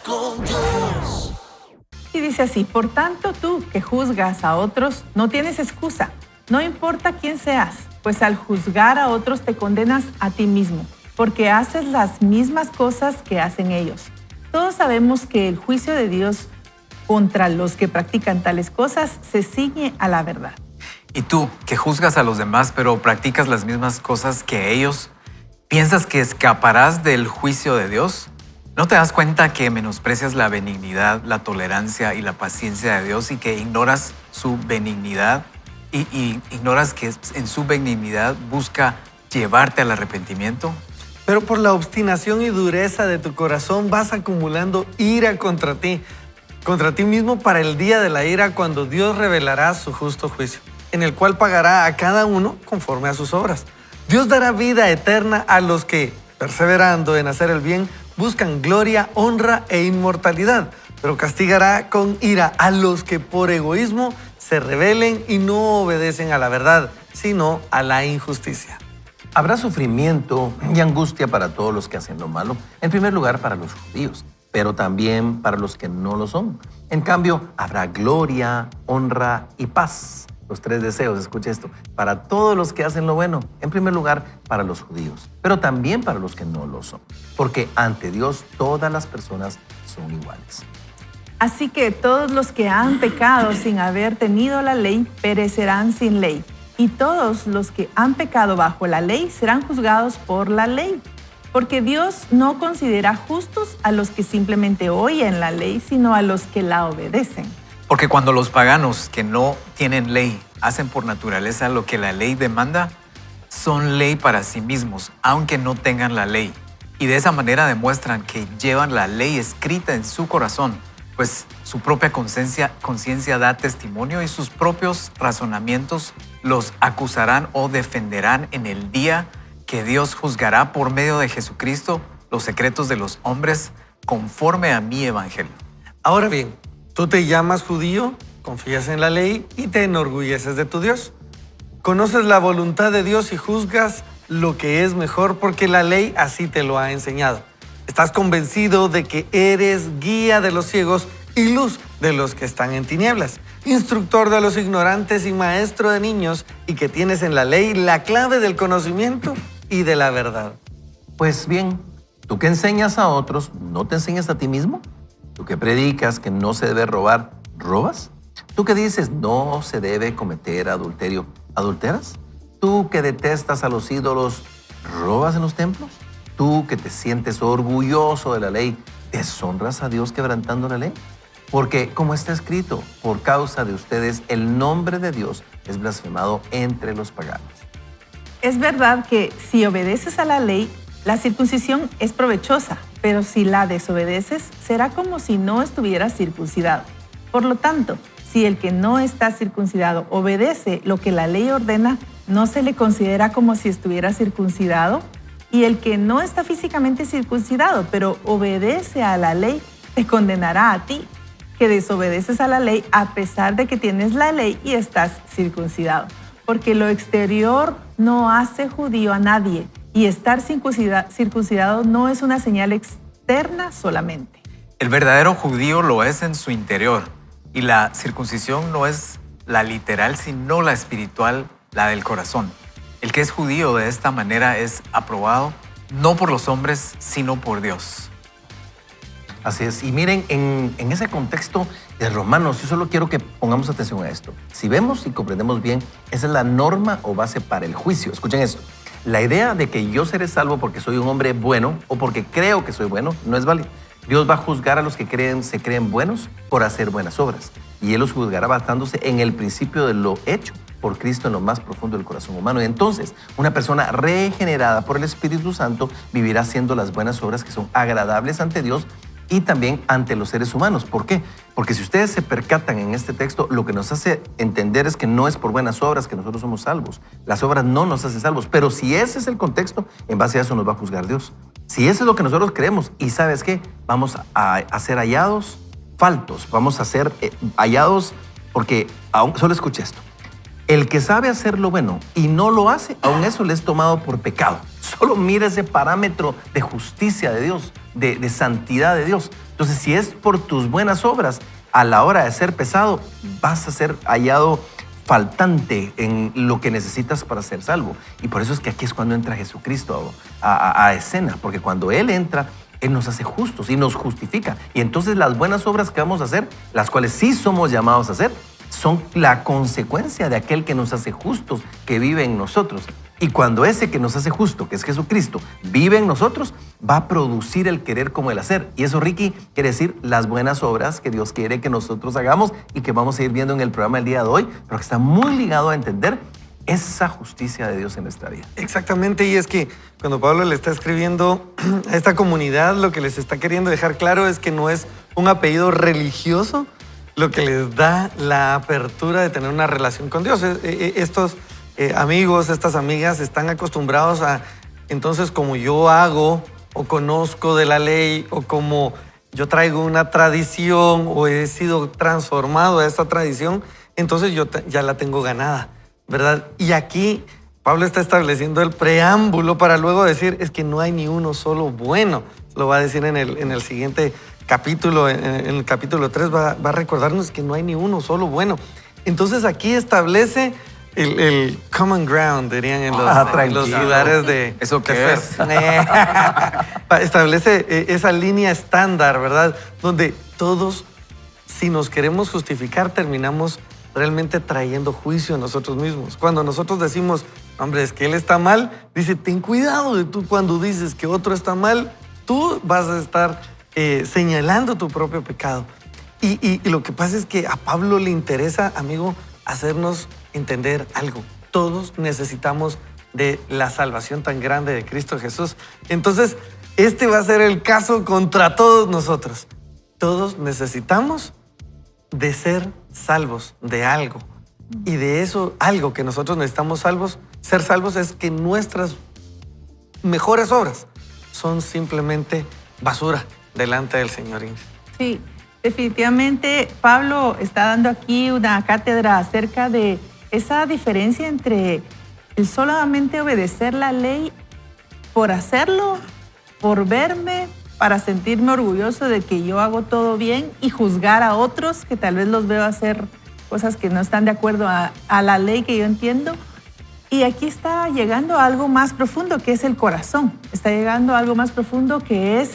con Dios. Y dice así: por tanto, tú que juzgas a otros, no tienes excusa. No importa quién seas, pues al juzgar a otros te condenas a ti mismo, porque haces las mismas cosas que hacen ellos. Todos sabemos que el juicio de Dios contra los que practican tales cosas se ciñe a la verdad. Y tú, que juzgas a los demás, pero practicas las mismas cosas que ellos, ¿piensas que escaparás del juicio de Dios? ¿No te das cuenta que menosprecias la benignidad, la tolerancia y la paciencia de Dios y que ignoras su benignidad y ignoras que en su benignidad busca llevarte al arrepentimiento? Pero por la obstinación y dureza de tu corazón vas acumulando ira contra ti mismo para el día de la ira, cuando Dios revelará su justo juicio, en el cual pagará a cada uno conforme a sus obras. Dios dará vida eterna a los que, perseverando en hacer el bien, buscan gloria, honra e inmortalidad, pero castigará con ira a los que por egoísmo se rebelen y no obedecen a la verdad, sino a la injusticia. Habrá sufrimiento y angustia para todos los que hacen lo malo, en primer lugar para los judíos, pero también para los que no lo son. En cambio, habrá gloria, honra y paz. Los tres deseos, escuche esto, para todos los que hacen lo bueno, en primer lugar para los judíos, pero también para los que no lo son, porque ante Dios todas las personas son iguales. Así que todos los que han pecado sin haber tenido la ley perecerán sin ley, y todos los que han pecado bajo la ley serán juzgados por la ley. Porque Dios no considera justos a los que simplemente oyen la ley, sino a los que la obedecen. Porque cuando los paganos que no tienen ley hacen por naturaleza lo que la ley demanda, son ley para sí mismos, aunque no tengan la ley. Y de esa manera demuestran que llevan la ley escrita en su corazón, pues su propia conciencia da testimonio y sus propios razonamientos los acusarán o defenderán en el día que Dios juzgará por medio de Jesucristo los secretos de los hombres conforme a mi evangelio. Ahora bien, tú te llamas judío, confías en la ley y te enorgulleces de tu Dios. Conoces la voluntad de Dios y juzgas lo que es mejor porque la ley así te lo ha enseñado. Estás convencido de que eres guía de los ciegos y luz de los que están en tinieblas, instructor de los ignorantes y maestro de niños, y que tienes en la ley la clave del conocimiento y de la verdad. Pues bien, tú que enseñas a otros, ¿no te enseñas a ti mismo? Tú que predicas que no se debe robar, ¿robas? Tú que dices no se debe cometer adulterio, ¿adulteras? Tú que detestas a los ídolos, ¿robas en los templos? Tú que te sientes orgulloso de la ley, ¿deshonras a Dios quebrantando la ley? Porque, como está escrito, por causa de ustedes el nombre de Dios es blasfemado entre los paganos. Es verdad que si obedeces a la ley, la circuncisión es provechosa, pero si la desobedeces, será como si no estuvieras circuncidado. Por lo tanto, si el que no está circuncidado obedece lo que la ley ordena, ¿no se le considera como si estuviera circuncidado? Y el que no está físicamente circuncidado, pero obedece a la ley, te condenará a ti, que desobedeces a la ley a pesar de que tienes la ley y estás circuncidado. Porque lo exterior no hace judío a nadie, y estar circuncidado no es una señal externa solamente. El verdadero judío lo es en su interior, y la circuncisión no es la literal, sino la espiritual, la del corazón. El que es judío de esta manera es aprobado no por los hombres, sino por Dios. Así es. Y miren, en ese contexto de Romanos, yo solo quiero que pongamos atención a esto. Si vemos y comprendemos bien, esa es la norma o base para el juicio. Escuchen esto. La idea de que yo seré salvo porque soy un hombre bueno o porque creo que soy bueno no es válida. Dios va a juzgar a los que se creen buenos por hacer buenas obras. Y Él los juzgará basándose en el principio de lo hecho por Cristo en lo más profundo del corazón humano. Y entonces, una persona regenerada por el Espíritu Santo vivirá haciendo las buenas obras que son agradables ante Dios y también ante los seres humanos. ¿Por qué? Porque si ustedes se percatan en este texto, lo que nos hace entender es que no es por buenas obras que nosotros somos salvos. Las obras no nos hacen salvos, pero si ese es el contexto, en base a eso nos va a juzgar Dios. Si eso es lo que nosotros creemos, y ¿sabes qué? Vamos a ser hallados faltos, vamos a ser hallados porque, solo escuche esto, el que sabe hacer lo bueno y no lo hace, aún eso le es tomado por pecado. Solo mira ese parámetro de justicia de Dios. de santidad de Dios. Entonces, si es por tus buenas obras, a la hora de ser pesado, vas a ser hallado faltante en lo que necesitas para ser salvo. Y por eso es que aquí es cuando entra Jesucristo a escena, porque cuando Él entra, Él nos hace justos y nos justifica. Y entonces las buenas obras que vamos a hacer, las cuales sí somos llamados a hacer, son la consecuencia de aquel que nos hace justos, que vive en nosotros. Y cuando ese que nos hace justo, que es Jesucristo, vive en nosotros, va a producir el querer como el hacer. Y eso, Ricky, quiere decir las buenas obras que Dios quiere que nosotros hagamos y que vamos a ir viendo en el programa el día de hoy, pero que está muy ligado a entender esa justicia de Dios en nuestra vida. Exactamente, y es que cuando Pablo le está escribiendo a esta comunidad, lo que les está queriendo dejar claro es que no es un apellido religioso lo que les da la apertura de tener una relación con Dios. Estos amigos, estas amigas están acostumbrados a, entonces, como yo hago o conozco de la ley o como yo traigo una tradición o he sido transformado a esta tradición, entonces yo ya la tengo ganada, ¿verdad? Y aquí Pablo está estableciendo el preámbulo para luego decir, es que no hay ni uno solo bueno. Lo va a decir en el siguiente capítulo, en el capítulo 3 va a recordarnos que no hay ni uno solo bueno. Entonces aquí establece el common ground, dirían en los lugares de... ¿Eso qué de es? Establece esa línea estándar, ¿verdad? Donde todos, si nos queremos justificar, terminamos realmente trayendo juicio a nosotros mismos. Cuando nosotros decimos, hombre, es que él está mal, dice, ten cuidado de tú cuando dices que otro está mal, tú vas a estar señalando tu propio pecado. Y lo que pasa es que a Pablo le interesa, amigo, hacernos entender algo. Todos necesitamos de la salvación tan grande de Cristo Jesús. Entonces, este va a ser el caso contra todos nosotros. Todos necesitamos de ser salvos de algo. Y de eso, algo que nosotros necesitamos ser salvos es que nuestras mejores obras son simplemente basura delante del Señor. Sí, definitivamente Pablo está dando aquí una cátedra acerca de esa diferencia entre el solamente obedecer la ley por hacerlo, por verme, para sentirme orgulloso de que yo hago todo bien y juzgar a otros que tal vez los veo hacer cosas que no están de acuerdo a la ley que yo entiendo. Y aquí está llegando a algo más profundo, que es el corazón. Está llegando a algo más profundo, que es,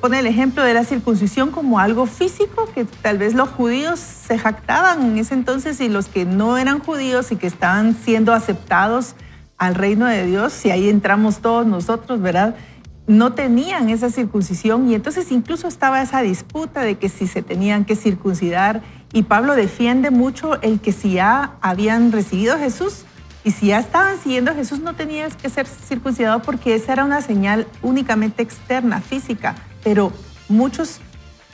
pone el ejemplo de la circuncisión como algo físico, que tal vez los judíos se jactaban en ese entonces y los que no eran judíos y que estaban siendo aceptados al reino de Dios, y ahí entramos todos nosotros, ¿verdad?, no tenían esa circuncisión, y entonces incluso estaba esa disputa de que si se tenían que circuncidar, y Pablo defiende mucho el que si ya habían recibido a Jesús y si ya estaban siguiendo a Jesús no tenías que ser circuncidado, porque esa era una señal únicamente externa, física, pero muchos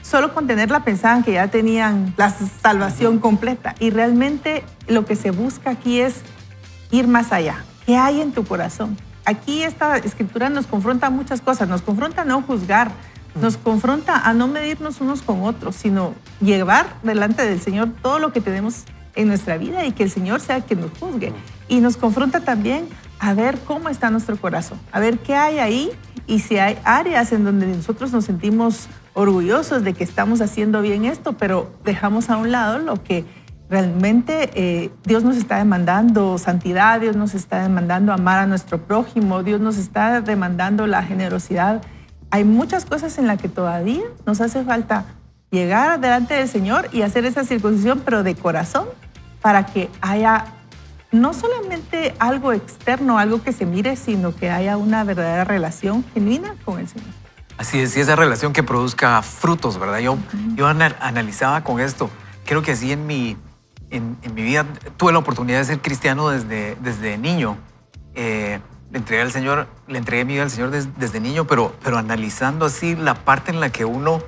solo con tenerla pensaban que ya tenían la salvación completa, y realmente lo que se busca aquí es ir más allá. ¿Qué hay en tu corazón? Aquí esta escritura nos confronta a muchas cosas, nos confronta a no juzgar, nos confronta a no medirnos unos con otros, sino llevar delante del Señor todo lo que tenemos en nuestra vida y que el Señor sea quien nos juzgue. Y nos confronta también a ver cómo está nuestro corazón, a ver qué hay ahí, y si hay áreas en donde nosotros nos sentimos orgullosos de que estamos haciendo bien esto, pero dejamos a un lado lo que realmente Dios nos está demandando: santidad, Dios nos está demandando amar a nuestro prójimo, Dios nos está demandando la generosidad. Hay muchas cosas en las que todavía nos hace falta llegar delante del Señor y hacer esa circuncisión, pero de corazón, para que haya no solamente algo externo, algo que se mire, sino que haya una verdadera relación genuina con el Señor. Así es, y esa relación que produzca frutos, ¿verdad? Yo analizaba con esto. Creo que así en mi vida tuve la oportunidad de ser cristiano desde niño. Le entregué mi vida al Señor desde niño, pero analizando así la parte en la que uno,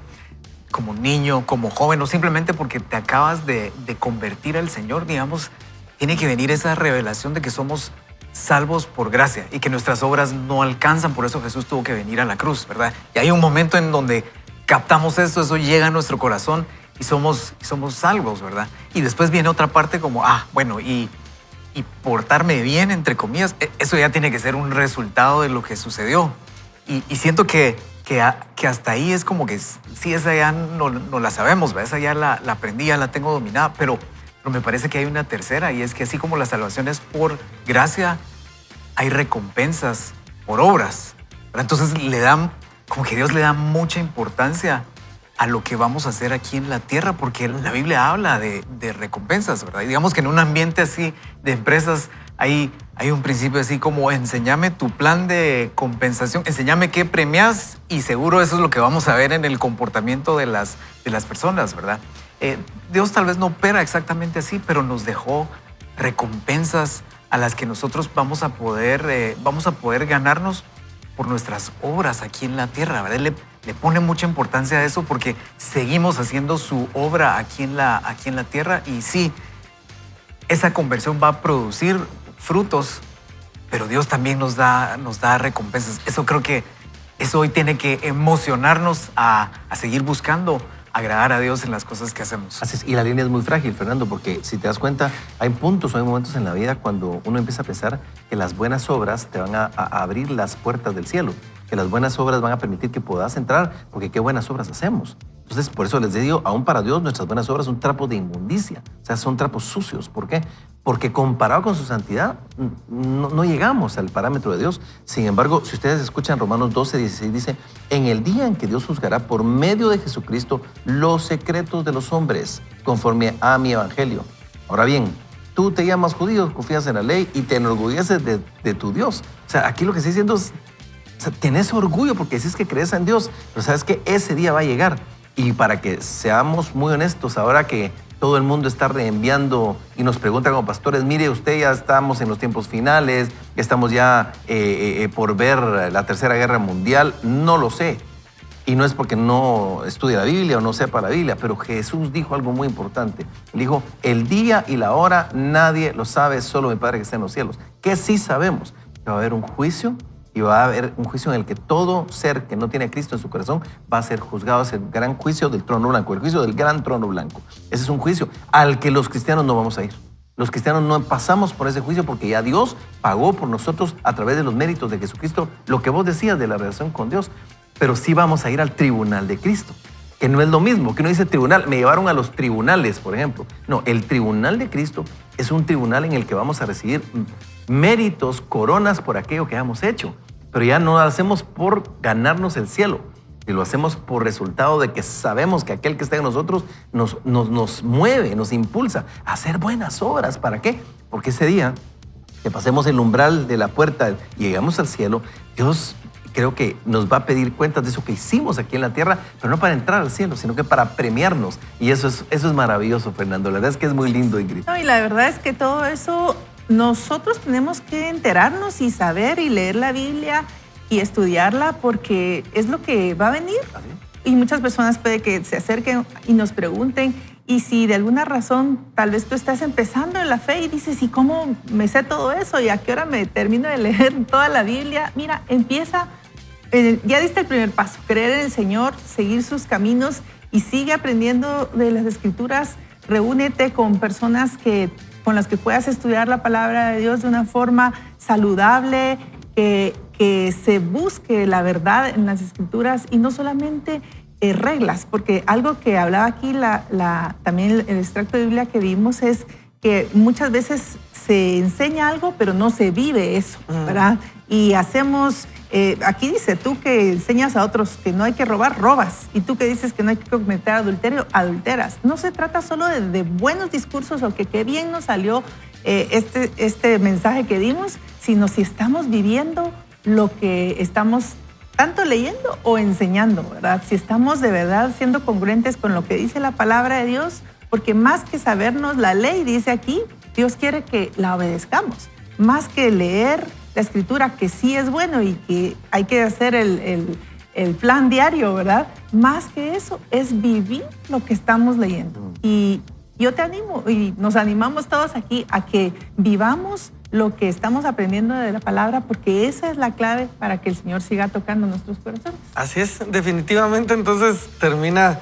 como niño, como joven, o simplemente porque te acabas de convertir al Señor, digamos, tiene que venir esa revelación de que somos salvos por gracia y que nuestras obras no alcanzan. Por eso Jesús tuvo que venir a la cruz, ¿verdad? Y hay un momento en donde captamos esto, eso llega a nuestro corazón y somos salvos, ¿verdad? Y después viene otra parte como, bueno, y portarme bien, entre comillas, eso ya tiene que ser un resultado de lo que sucedió. Y siento que que hasta ahí es como que sí, esa ya no la sabemos, ¿verdad? Esa ya la aprendí, ya la tengo dominada, pero me parece que hay una tercera, y es que así como la salvación es por gracia, hay recompensas por obras, ¿verdad? Entonces como que Dios le da mucha importancia a lo que vamos a hacer aquí en la tierra, porque la Biblia habla de recompensas, ¿verdad? Y digamos que en un ambiente así de empresas hay un principio así como enséñame tu plan de compensación, enséñame qué premias, y seguro eso es lo que vamos a ver en el comportamiento de las personas, ¿verdad? Dios tal vez no opera exactamente así, pero nos dejó recompensas a las que nosotros vamos a poder ganarnos por nuestras obras aquí en la tierra, ¿verdad? Él le pone mucha importancia a eso porque seguimos haciendo su obra aquí en la tierra, y sí, esa conversión va a producir frutos, pero Dios también nos da recompensas. Eso creo que eso hoy tiene que emocionarnos a seguir buscando agradar a Dios en las cosas que hacemos. Así es, y la línea es muy frágil, Fernando, porque si te das cuenta, hay puntos o hay momentos en la vida cuando uno empieza a pensar que las buenas obras te van a abrir las puertas del cielo, que las buenas obras van a permitir que puedas entrar, porque qué buenas obras hacemos. Entonces, por eso les digo, aún para Dios nuestras buenas obras son trapos de inmundicia, o sea, son trapos sucios. ¿Por qué? Porque comparado con su santidad, no llegamos al parámetro de Dios. Sin embargo, si ustedes escuchan Romanos 12, 16, dice, en el día en que Dios juzgará por medio de Jesucristo los secretos de los hombres, conforme a mi evangelio. Ahora bien, tú te llamas judío, confías en la ley y te enorgulleces de tu Dios. O sea, aquí lo que está diciendo es, o sea, tenés orgullo porque decís que crees en Dios, pero sabes que ese día va a llegar. Y para que seamos muy honestos, ahora que todo el mundo está reenviando y nos pregunta como pastores, mire, usted ya estamos en los tiempos finales, estamos ya por ver la Tercera Guerra Mundial, no lo sé. Y no es porque no estudie la Biblia o no sepa la Biblia, pero Jesús dijo algo muy importante. Él dijo, el día y la hora nadie lo sabe, solo mi Padre que está en los cielos. Que sí sabemos que va a haber un juicio, y va a haber un juicio en el que todo ser que no tiene a Cristo en su corazón va a ser juzgado. Es el gran juicio del trono blanco, el juicio del gran trono blanco. Ese es un juicio al que los cristianos no vamos a ir. Los cristianos no pasamos por ese juicio porque ya Dios pagó por nosotros a través de los méritos de Jesucristo lo que vos decías de la relación con Dios. Pero sí vamos a ir al tribunal de Cristo, que no es lo mismo, que uno dice tribunal, me llevaron a los tribunales, por ejemplo. No, el tribunal de Cristo es un tribunal en el que vamos a recibir méritos, coronas por aquello que hemos hecho. Pero ya no lo hacemos por ganarnos el cielo, y lo hacemos por resultado de que sabemos que aquel que está en nosotros nos mueve, nos impulsa a hacer buenas obras. ¿Para qué? Porque ese día que pasemos el umbral de la puerta y llegamos al cielo, Dios creo que nos va a pedir cuentas de eso que hicimos aquí en la tierra, pero no para entrar al cielo, sino que para premiarnos. Y eso es maravilloso, Fernando. La verdad es que es muy lindo, Ingrid. No, y la verdad es que todo eso nosotros tenemos que enterarnos y saber y leer la Biblia y estudiarla, porque es lo que va a venir. Y muchas personas puede que se acerquen y nos pregunten, y si de alguna razón tal vez tú estás empezando en la fe y dices, ¿y cómo me sé todo eso? ¿Y a qué hora me termino de leer toda la Biblia? Mira, empieza, ya diste el primer paso, creer en el Señor, seguir sus caminos, y sigue aprendiendo de las Escrituras. Reúnete con personas con las que puedas estudiar la palabra de Dios de una forma saludable, que se busque la verdad en las Escrituras y no solamente reglas, porque algo que hablaba aquí también el extracto de Biblia que vimos es que muchas veces se enseña algo, pero no se vive eso, ¿verdad? Y hacemos, aquí dice, tú que enseñas a otros que no hay que robar, robas. Y tú que dices que no hay que cometer adulterio, adulteras. No se trata solo de buenos discursos o que qué bien nos salió este mensaje que dimos, sino si estamos viviendo lo que estamos tanto leyendo o enseñando, ¿verdad? Si estamos de verdad siendo congruentes con lo que dice la palabra de Dios, porque más que sabernos la ley, dice aquí, Dios quiere que la obedezcamos. Más que leer la Escritura, que sí es bueno y que hay que hacer el plan diario, ¿verdad? Más que eso, es vivir lo que estamos leyendo. Y yo te animo, y nos animamos todos aquí a que vivamos lo que estamos aprendiendo de la palabra, porque esa es la clave para que el Señor siga tocando nuestros corazones. Así es, definitivamente. Entonces termina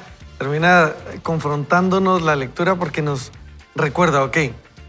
confrontándonos la lectura, porque nos recuerda, ok,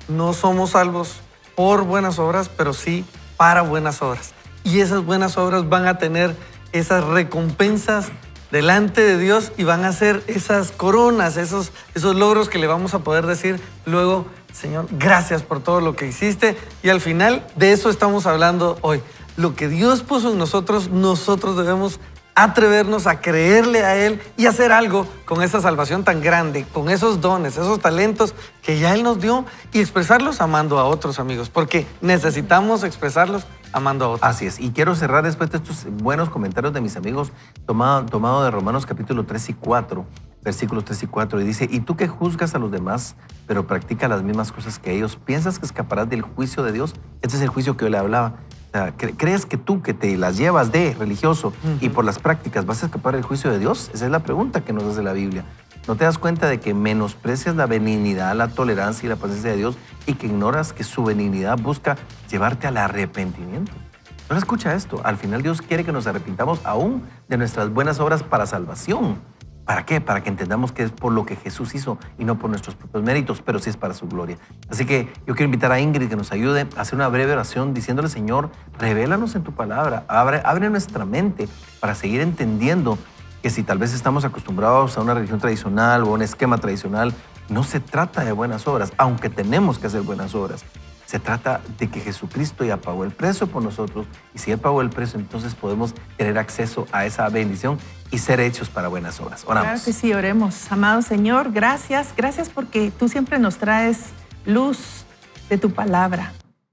no somos salvos por buenas obras, pero sí para buenas obras. Y esas buenas obras van a tener esas recompensas delante de Dios y van a ser esas coronas, esos logros que le vamos a poder decir luego, Señor, gracias por todo lo que hiciste. Y al final de eso estamos hablando hoy. Lo que Dios puso en nosotros, nosotros debemos atrevernos a creerle a Él y hacer algo con esa salvación tan grande, con esos dones, esos talentos que ya Él nos dio y expresarlos amando a otros, amigos, porque necesitamos expresarlos amando a otros. Así es. Y quiero cerrar después de estos buenos comentarios de mis amigos, tomado de Romanos capítulo 3 y 4, versículos 3 y 4, y dice, y tú que juzgas a los demás, pero practicas las mismas cosas que ellos, ¿piensas que escaparás del juicio de Dios? Este es el juicio que yo le hablaba. O sea, ¿crees que tú que te las llevas de religioso y por las prácticas vas a escapar del juicio de Dios? Esa es la pregunta que nos hace la Biblia. ¿No te das cuenta de que menosprecias la benignidad, la tolerancia y la paciencia de Dios y que ignoras que su benignidad busca llevarte al arrepentimiento? Ahora escucha esto. Al final Dios quiere que nos arrepintamos aún de nuestras buenas obras para salvación. ¿Para qué? Para que entendamos que es por lo que Jesús hizo y no por nuestros propios méritos, pero sí es para su gloria. Así que yo quiero invitar a Ingrid que nos ayude a hacer una breve oración diciéndole, Señor, revélanos en tu palabra, abre nuestra mente para seguir entendiendo que si tal vez estamos acostumbrados a una religión tradicional o a un esquema tradicional, no se trata de buenas obras, aunque tenemos que hacer buenas obras. Se trata de que Jesucristo ya pagó el precio por nosotros y si Él pagó el precio, entonces podemos tener acceso a esa bendición y ser hechos para buenas obras. Oramos. Claro que sí, oremos. Amado Señor, gracias porque tú siempre nos traes luz de tu palabra,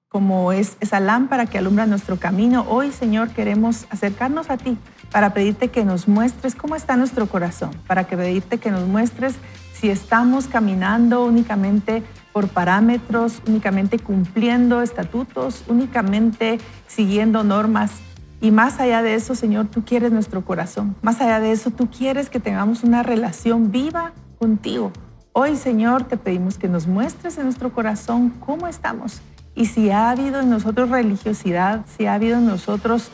como es esa lámpara que alumbra nuestro camino. Hoy, Señor, queremos acercarnos a ti para pedirte que nos muestres cómo está nuestro corazón, para pedirte que nos muestres si estamos caminando únicamente por parámetros, únicamente cumpliendo estatutos, únicamente siguiendo normas. Y más allá de eso, Señor, tú quieres nuestro corazón. Más allá de eso, tú quieres que tengamos una relación viva contigo. Hoy, Señor, te pedimos que nos muestres en nuestro corazón cómo estamos. Y si ha habido en nosotros religiosidad, si ha habido en nosotros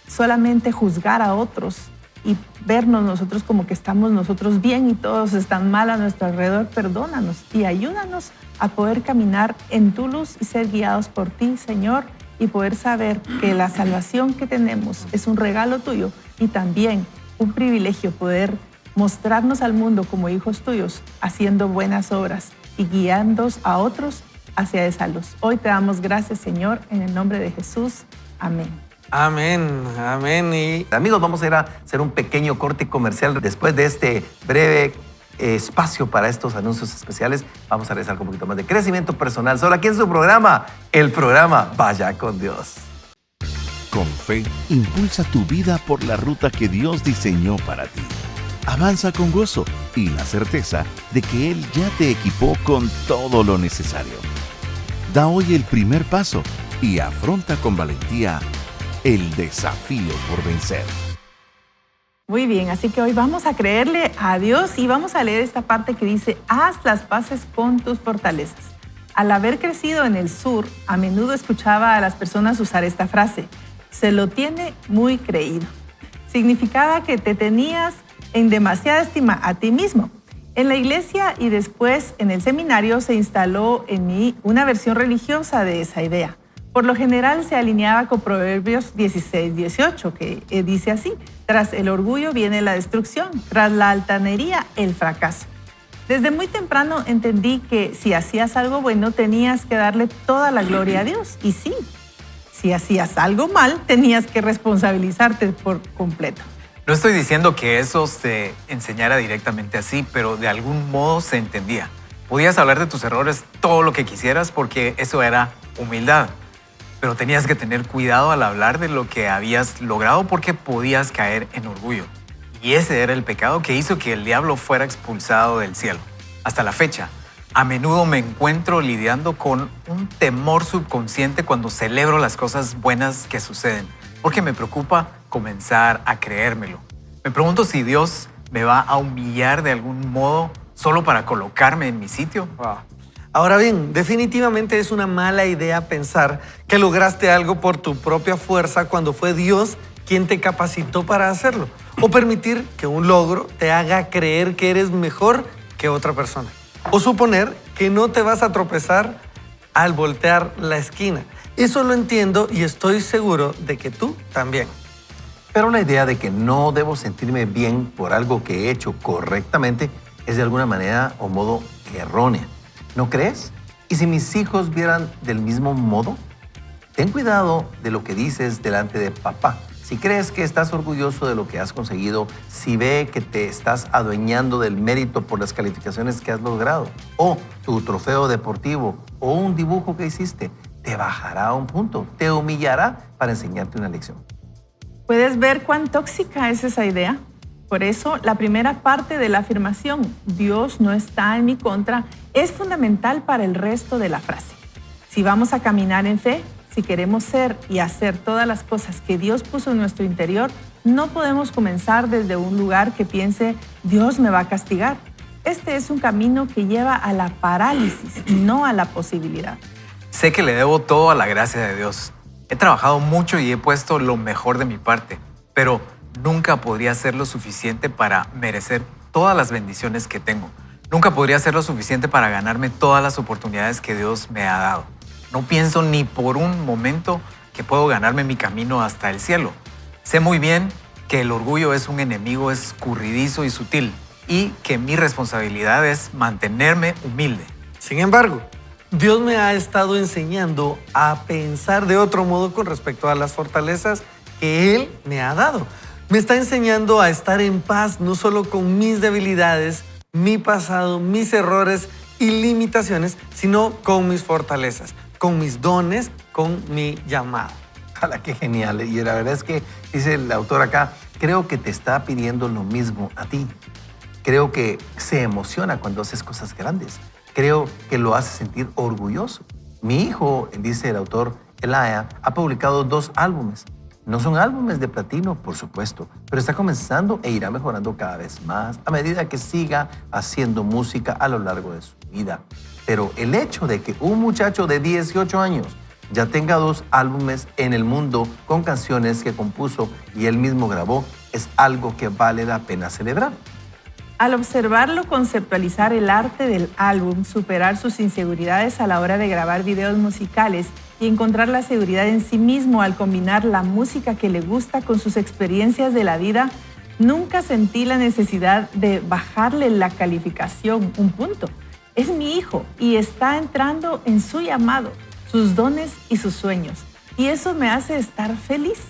solamente juzgar a otros y vernos nosotros como que estamos nosotros bien y todos están mal a nuestro alrededor, perdónanos y ayúdanos a poder caminar en tu luz y ser guiados por ti, Señor, y poder saber que la salvación que tenemos es un regalo tuyo y también un privilegio poder mostrarnos al mundo como hijos tuyos, haciendo buenas obras y guiando a otros hacia esa luz. Hoy te damos gracias, Señor, en el nombre de Jesús. Amén. Amén, amén. Y amigos, vamos a ir a hacer un pequeño corte comercial. Después de este breve espacio para estos anuncios especiales, vamos a regresar con un poquito más de crecimiento personal. Solo aquí en su programa, el programa Vaya con Dios. Con fe, impulsa tu vida por la ruta que Dios diseñó para ti. Avanza con gozo y la certeza de que Él ya te equipó con todo lo necesario. Da hoy el primer paso y afronta con valentía el desafío por vencer. Muy bien, así que hoy vamos a creerle a Dios y vamos a leer esta parte que dice, haz las paces con tus fortalezas. Al haber crecido en el sur, a menudo escuchaba a las personas usar esta frase, se lo tiene muy creído. Significaba que te tenías en demasiada estima a ti mismo. En la iglesia y después en el seminario se instaló en mí una versión religiosa de esa idea. Por lo general se alineaba con Proverbios 16-18, que dice así, tras el orgullo viene la destrucción, tras la altanería el fracaso. Desde muy temprano entendí que si hacías algo bueno tenías que darle toda la gloria a Dios. Y sí, si hacías algo mal tenías que responsabilizarte por completo. No estoy diciendo que eso se enseñara directamente así, pero de algún modo se entendía. Podías hablar de tus errores todo lo que quisieras porque eso era humildad. Pero tenías que tener cuidado al hablar de lo que habías logrado porque podías caer en orgullo. Y ese era el pecado que hizo que el diablo fuera expulsado del cielo. Hasta la fecha, a menudo me encuentro lidiando con un temor subconsciente cuando celebro las cosas buenas que suceden, porque me preocupa comenzar a creérmelo. Me pregunto si Dios me va a humillar de algún modo solo para colocarme en mi sitio. wow. Ahora bien, definitivamente es una mala idea pensar que lograste algo por tu propia fuerza cuando fue Dios quien te capacitó para hacerlo. O permitir que un logro te haga creer que eres mejor que otra persona. O suponer que no te vas a tropezar al voltear la esquina. Eso lo entiendo y estoy seguro de que tú también. Pero la idea de que no debo sentirme bien por algo que he hecho correctamente es de alguna manera o modo errónea. ¿No crees? ¿Y si mis hijos vieran del mismo modo? Ten cuidado de lo que dices delante de papá. Si crees que estás orgulloso de lo que has conseguido, si ve que te estás adueñando del mérito por las calificaciones que has logrado, o tu trofeo deportivo, o un dibujo que hiciste, te bajará a un punto, te humillará para enseñarte una lección. ¿Puedes ver cuán tóxica es esa idea? Por eso, la primera parte de la afirmación, Dios no está en mi contra, es fundamental para el resto de la frase. Si vamos a caminar en fe, si queremos ser y hacer todas las cosas que Dios puso en nuestro interior, no podemos comenzar desde un lugar que piense, Dios me va a castigar. Este es un camino que lleva a la parálisis, no a la posibilidad. Sé que le debo todo a la gracia de Dios. He trabajado mucho y he puesto lo mejor de mi parte, pero nunca podría ser lo suficiente para merecer todas las bendiciones que tengo. Nunca podría ser lo suficiente para ganarme todas las oportunidades que Dios me ha dado. No pienso ni por un momento que puedo ganarme mi camino hasta el cielo. Sé muy bien que el orgullo es un enemigo escurridizo y sutil y que mi responsabilidad es mantenerme humilde. Sin embargo, Dios me ha estado enseñando a pensar de otro modo con respecto a las fortalezas que Él me ha dado. Me está enseñando a estar en paz no solo con mis debilidades, mi pasado, mis errores y limitaciones, sino con mis fortalezas, con mis dones, con mi llamado. ¡Hala, qué genial! Y la verdad es que, dice el autor acá, creo que te está pidiendo lo mismo a ti. Creo que se emociona cuando haces cosas grandes. Creo que lo hace sentir orgulloso. Mi hijo, dice el autor Elijah, ha publicado 2 álbumes. No son álbumes de platino, por supuesto, pero está comenzando e irá mejorando cada vez más a medida que siga haciendo música a lo largo de su vida. Pero el hecho de que un muchacho de 18 años ya tenga 2 álbumes en el mundo con canciones que compuso y él mismo grabó es algo que vale la pena celebrar. Al observarlo conceptualizar el arte del álbum, superar sus inseguridades a la hora de grabar videos musicales y encontrar la seguridad en sí mismo al combinar la música que le gusta con sus experiencias de la vida, nunca sentí la necesidad de bajarle la calificación un punto. Es mi hijo y está entrando en su llamado, sus dones y sus sueños. Y eso me hace estar feliz.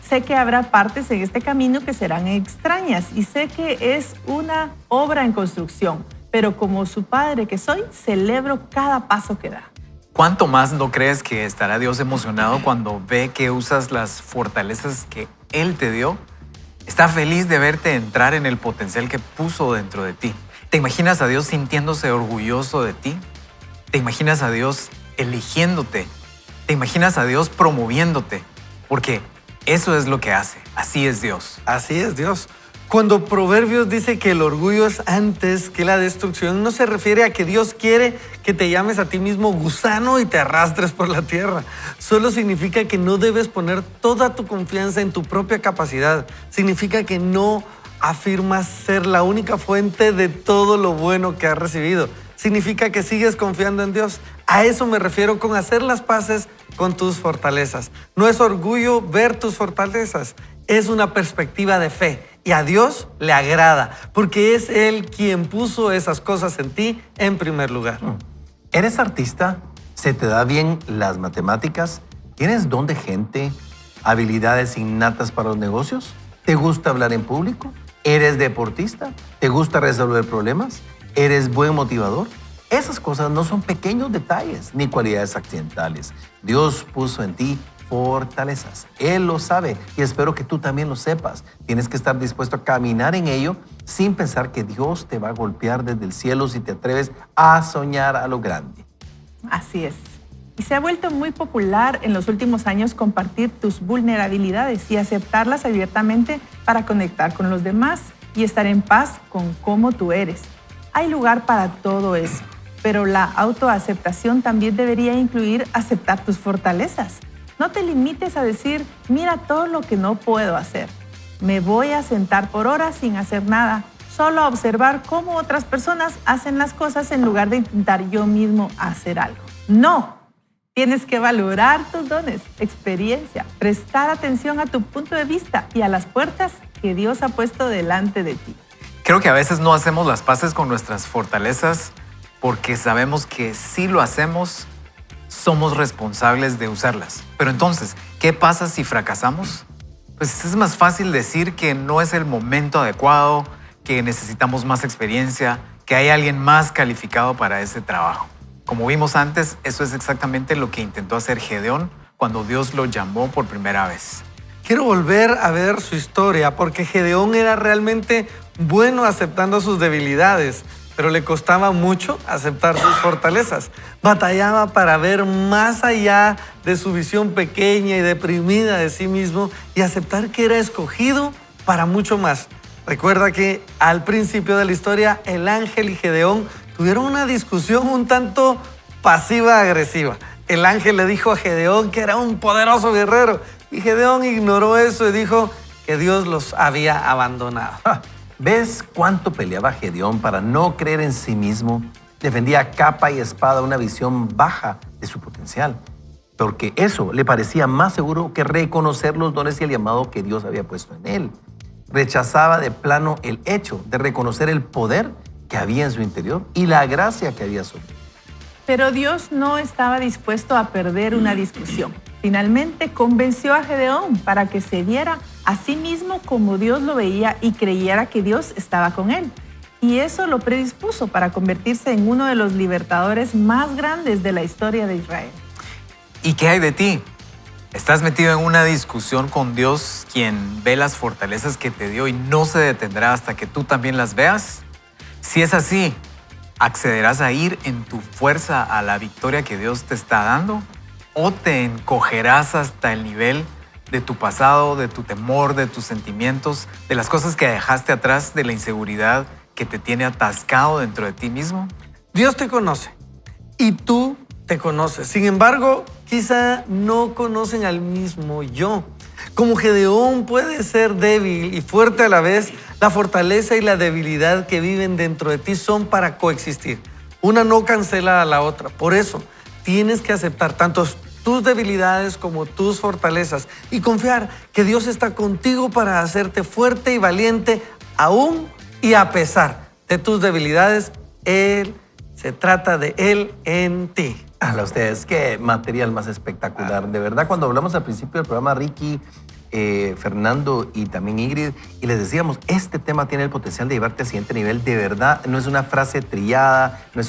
Sé que habrá partes en este camino que serán extrañas y sé que es una obra en construcción, pero como su padre que soy, celebro cada paso que da. ¿Cuánto más no crees que estará Dios emocionado cuando ve que usas las fortalezas que Él te dio? Está feliz de verte entrar en el potencial que puso dentro de ti. ¿Te imaginas a Dios sintiéndose orgulloso de ti? ¿Te imaginas a Dios eligiéndote? ¿Te imaginas a Dios promoviéndote? Porque eso es lo que hace. Así es Dios. Así es Dios. Cuando Proverbios dice que el orgullo es antes que la destrucción, no se refiere a que Dios quiere que te llames a ti mismo gusano y te arrastres por la tierra. Solo significa que no debes poner toda tu confianza en tu propia capacidad. Significa que no afirmas ser la única fuente de todo lo bueno que has recibido. Significa que sigues confiando en Dios. A eso me refiero con hacer las paces con tus fortalezas. No es orgullo ver tus fortalezas, es una perspectiva de fe. Y a Dios le agrada, porque es Él quien puso esas cosas en ti en primer lugar. ¿Eres artista? ¿Se te da bien las matemáticas? ¿Tienes don de gente? ¿Habilidades innatas para los negocios? ¿Te gusta hablar en público? ¿Eres deportista? ¿Te gusta resolver problemas? ¿Eres buen motivador? Esas cosas no son pequeños detalles ni cualidades accidentales. Dios puso en ti fortalezas. Él lo sabe y espero que tú también lo sepas. Tienes que estar dispuesto a caminar en ello sin pensar que Dios te va a golpear desde el cielo si te atreves a soñar a lo grande. Así es. Y se ha vuelto muy popular en los últimos años compartir tus vulnerabilidades y aceptarlas abiertamente para conectar con los demás y estar en paz con cómo tú eres. Hay lugar para todo eso, pero la autoaceptación también debería incluir aceptar tus fortalezas. No te limites a decir, mira todo lo que no puedo hacer. Me voy a sentar por horas sin hacer nada, solo a observar cómo otras personas hacen las cosas en lugar de intentar yo mismo hacer algo. No, Tienes que valorar tus dones, experiencia, prestar atención a tu punto de vista y a las puertas que Dios ha puesto delante de ti. Creo que a veces no hacemos las paces con nuestras fortalezas porque sabemos que si lo hacemos, somos responsables de usarlas. Pero entonces, ¿qué pasa si fracasamos? Pues es más fácil decir que no es el momento adecuado, que necesitamos más experiencia, que hay alguien más calificado para ese trabajo. Como vimos antes, eso es exactamente lo que intentó hacer Gedeón cuando Dios lo llamó por primera vez. Quiero volver a ver su historia porque Gedeón era realmente bueno aceptando sus debilidades, pero le costaba mucho aceptar sus fortalezas. Batallaba para ver más allá de su visión pequeña y deprimida de sí mismo y aceptar que era escogido para mucho más. Recuerda que al principio de la historia, el ángel y Gedeón tuvieron una discusión un tanto pasiva-agresiva. El ángel le dijo a Gedeón que era un poderoso guerrero y Gedeón ignoró eso y dijo que Dios los había abandonado. ¿Ves cuánto peleaba Gedeón para no creer en sí mismo? Defendía a capa y espada una visión baja de su potencial, porque eso le parecía más seguro que reconocer los dones y el llamado que Dios había puesto en él. Rechazaba de plano el hecho de reconocer el poder que había en su interior y la gracia que había sobre él. Pero Dios no estaba dispuesto a perder una discusión. Finalmente convenció a Gedeón para que se viera a sí mismo como Dios lo veía y creyera que Dios estaba con él. Y eso lo predispuso para convertirse en uno de los libertadores más grandes de la historia de Israel. ¿Y qué hay de ti? ¿Estás metido en una discusión con Dios, quien ve las fortalezas que te dio y no se detendrá hasta que tú también las veas? Si es así, ¿accederás a ir en tu fuerza a la victoria que Dios te está dando? ¿O te encogerás hasta el nivel de tu pasado, de tu temor, de tus sentimientos, de las cosas que dejaste atrás, de la inseguridad que te tiene atascado dentro de ti mismo? Dios te conoce y tú te conoces. Sin embargo, quizá no conocen al mismo yo. Como Gedeón puede ser débil y fuerte a la vez, la fortaleza y la debilidad que viven dentro de ti son para coexistir. Una no cancela a la otra. Por eso, tienes que aceptar tanto tus debilidades como tus fortalezas y confiar que Dios está contigo para hacerte fuerte y valiente aún y a pesar de tus debilidades. Se trata de Él en ti. A ustedes, qué material más espectacular. De verdad, cuando hablamos al principio del programa, Ricky, Fernando y también Ingrid, y les decíamos, este tema tiene el potencial de llevarte al siguiente nivel. De verdad, no es una frase trillada, no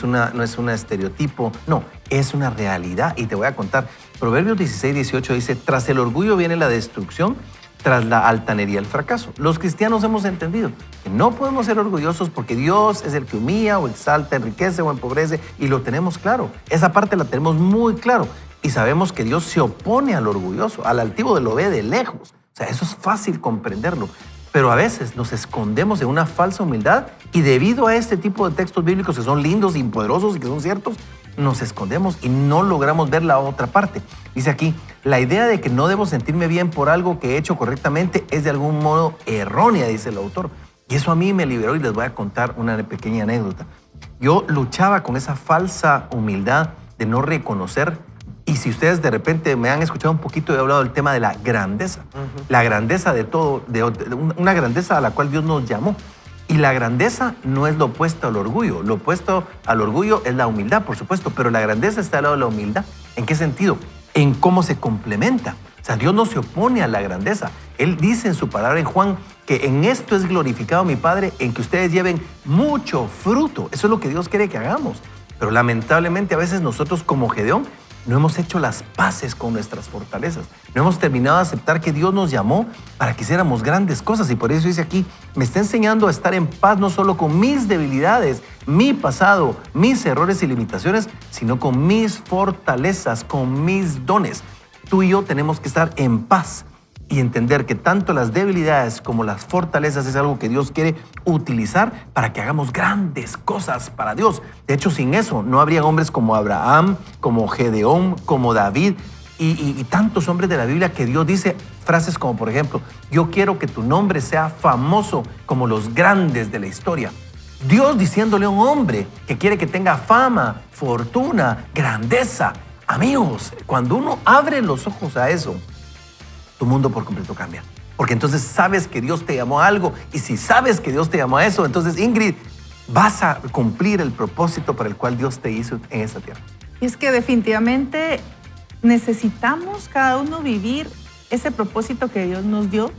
es un estereotipo, no, es una realidad. Y te voy a contar, Proverbios 16:18 dice, tras el orgullo viene la destrucción, tras la altanería el fracaso. Los cristianos hemos entendido que no podemos ser orgullosos porque Dios es el que humilla o exalta, enriquece o empobrece, y lo tenemos claro. Esa parte la tenemos muy claro. Y sabemos que Dios se opone al orgulloso, al altivo lo ve de lejos. O sea, eso es fácil comprenderlo. Pero a veces nos escondemos en una falsa humildad y debido a este tipo de textos bíblicos que son lindos y poderosos y que son ciertos, nos escondemos y no logramos ver la otra parte. Dice aquí, la idea de que no debo sentirme bien por algo que he hecho correctamente es de algún modo errónea, dice el autor. Y eso a mí me liberó y les voy a contar una pequeña anécdota. Yo luchaba con esa falsa humildad de no reconocer. Y si ustedes de repente me han escuchado un poquito, he hablado del tema de la grandeza. La grandeza de todo, una grandeza a la cual Dios nos llamó. Y la grandeza no es lo opuesto al orgullo. Lo opuesto al orgullo es la humildad, por supuesto, pero la grandeza está al lado de la humildad. ¿En qué sentido? En cómo se complementa. O sea, Dios no se opone a la grandeza. Él dice en su palabra en Juan que en esto es glorificado mi Padre, en que ustedes lleven mucho fruto. Eso es lo que Dios quiere que hagamos. Pero lamentablemente a veces nosotros como Gedeón no hemos hecho las paces con nuestras fortalezas. No hemos terminado de aceptar que Dios nos llamó para que hiciéramos grandes cosas. Y por eso dice aquí, me está enseñando a estar en paz no solo con mis debilidades, mi pasado, mis errores y limitaciones, sino con mis fortalezas, con mis dones. Tú y yo tenemos que estar en paz y entender que tanto las debilidades como las fortalezas es algo que Dios quiere utilizar para que hagamos grandes cosas para Dios. De hecho, sin eso no habría hombres como Abraham, como Gedeón, como David y tantos hombres de la Biblia que Dios dice frases como, por ejemplo, yo quiero que tu nombre sea famoso como los grandes de la historia. Dios diciéndole a un hombre que quiere que tenga fama, fortuna, grandeza, Amigos, cuando uno abre los ojos a eso, tu mundo por completo cambia. Porque entonces sabes que Dios te llamó a algo. Y si sabes que Dios te llamó a eso, entonces, Ingrid, vas a cumplir el propósito para el cual Dios te hizo en esta tierra. Y es que definitivamente necesitamos cada uno vivir ese propósito que Dios nos dio.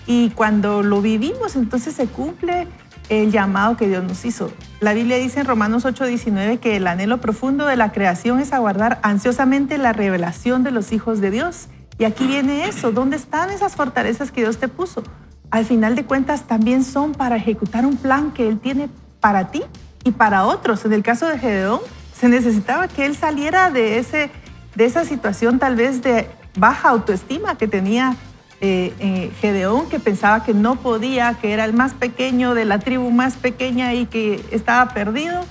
Y cuando lo vivimos, entonces se cumple el llamado que Dios nos hizo. La Biblia dice en Romanos 8:19 que el anhelo profundo de la creación es aguardar ansiosamente la revelación de los hijos de Dios. Y aquí viene eso. ¿Dónde están esas fortalezas que Dios te puso? Al final de cuentas también son para ejecutar un plan que Él tiene para ti y para otros. En el caso de Gedeón, se necesitaba que él saliera de esa situación tal vez de baja autoestima que tenía Gedeón, que pensaba que no podía, que era el más pequeño de la tribu más pequeña y que estaba perdido.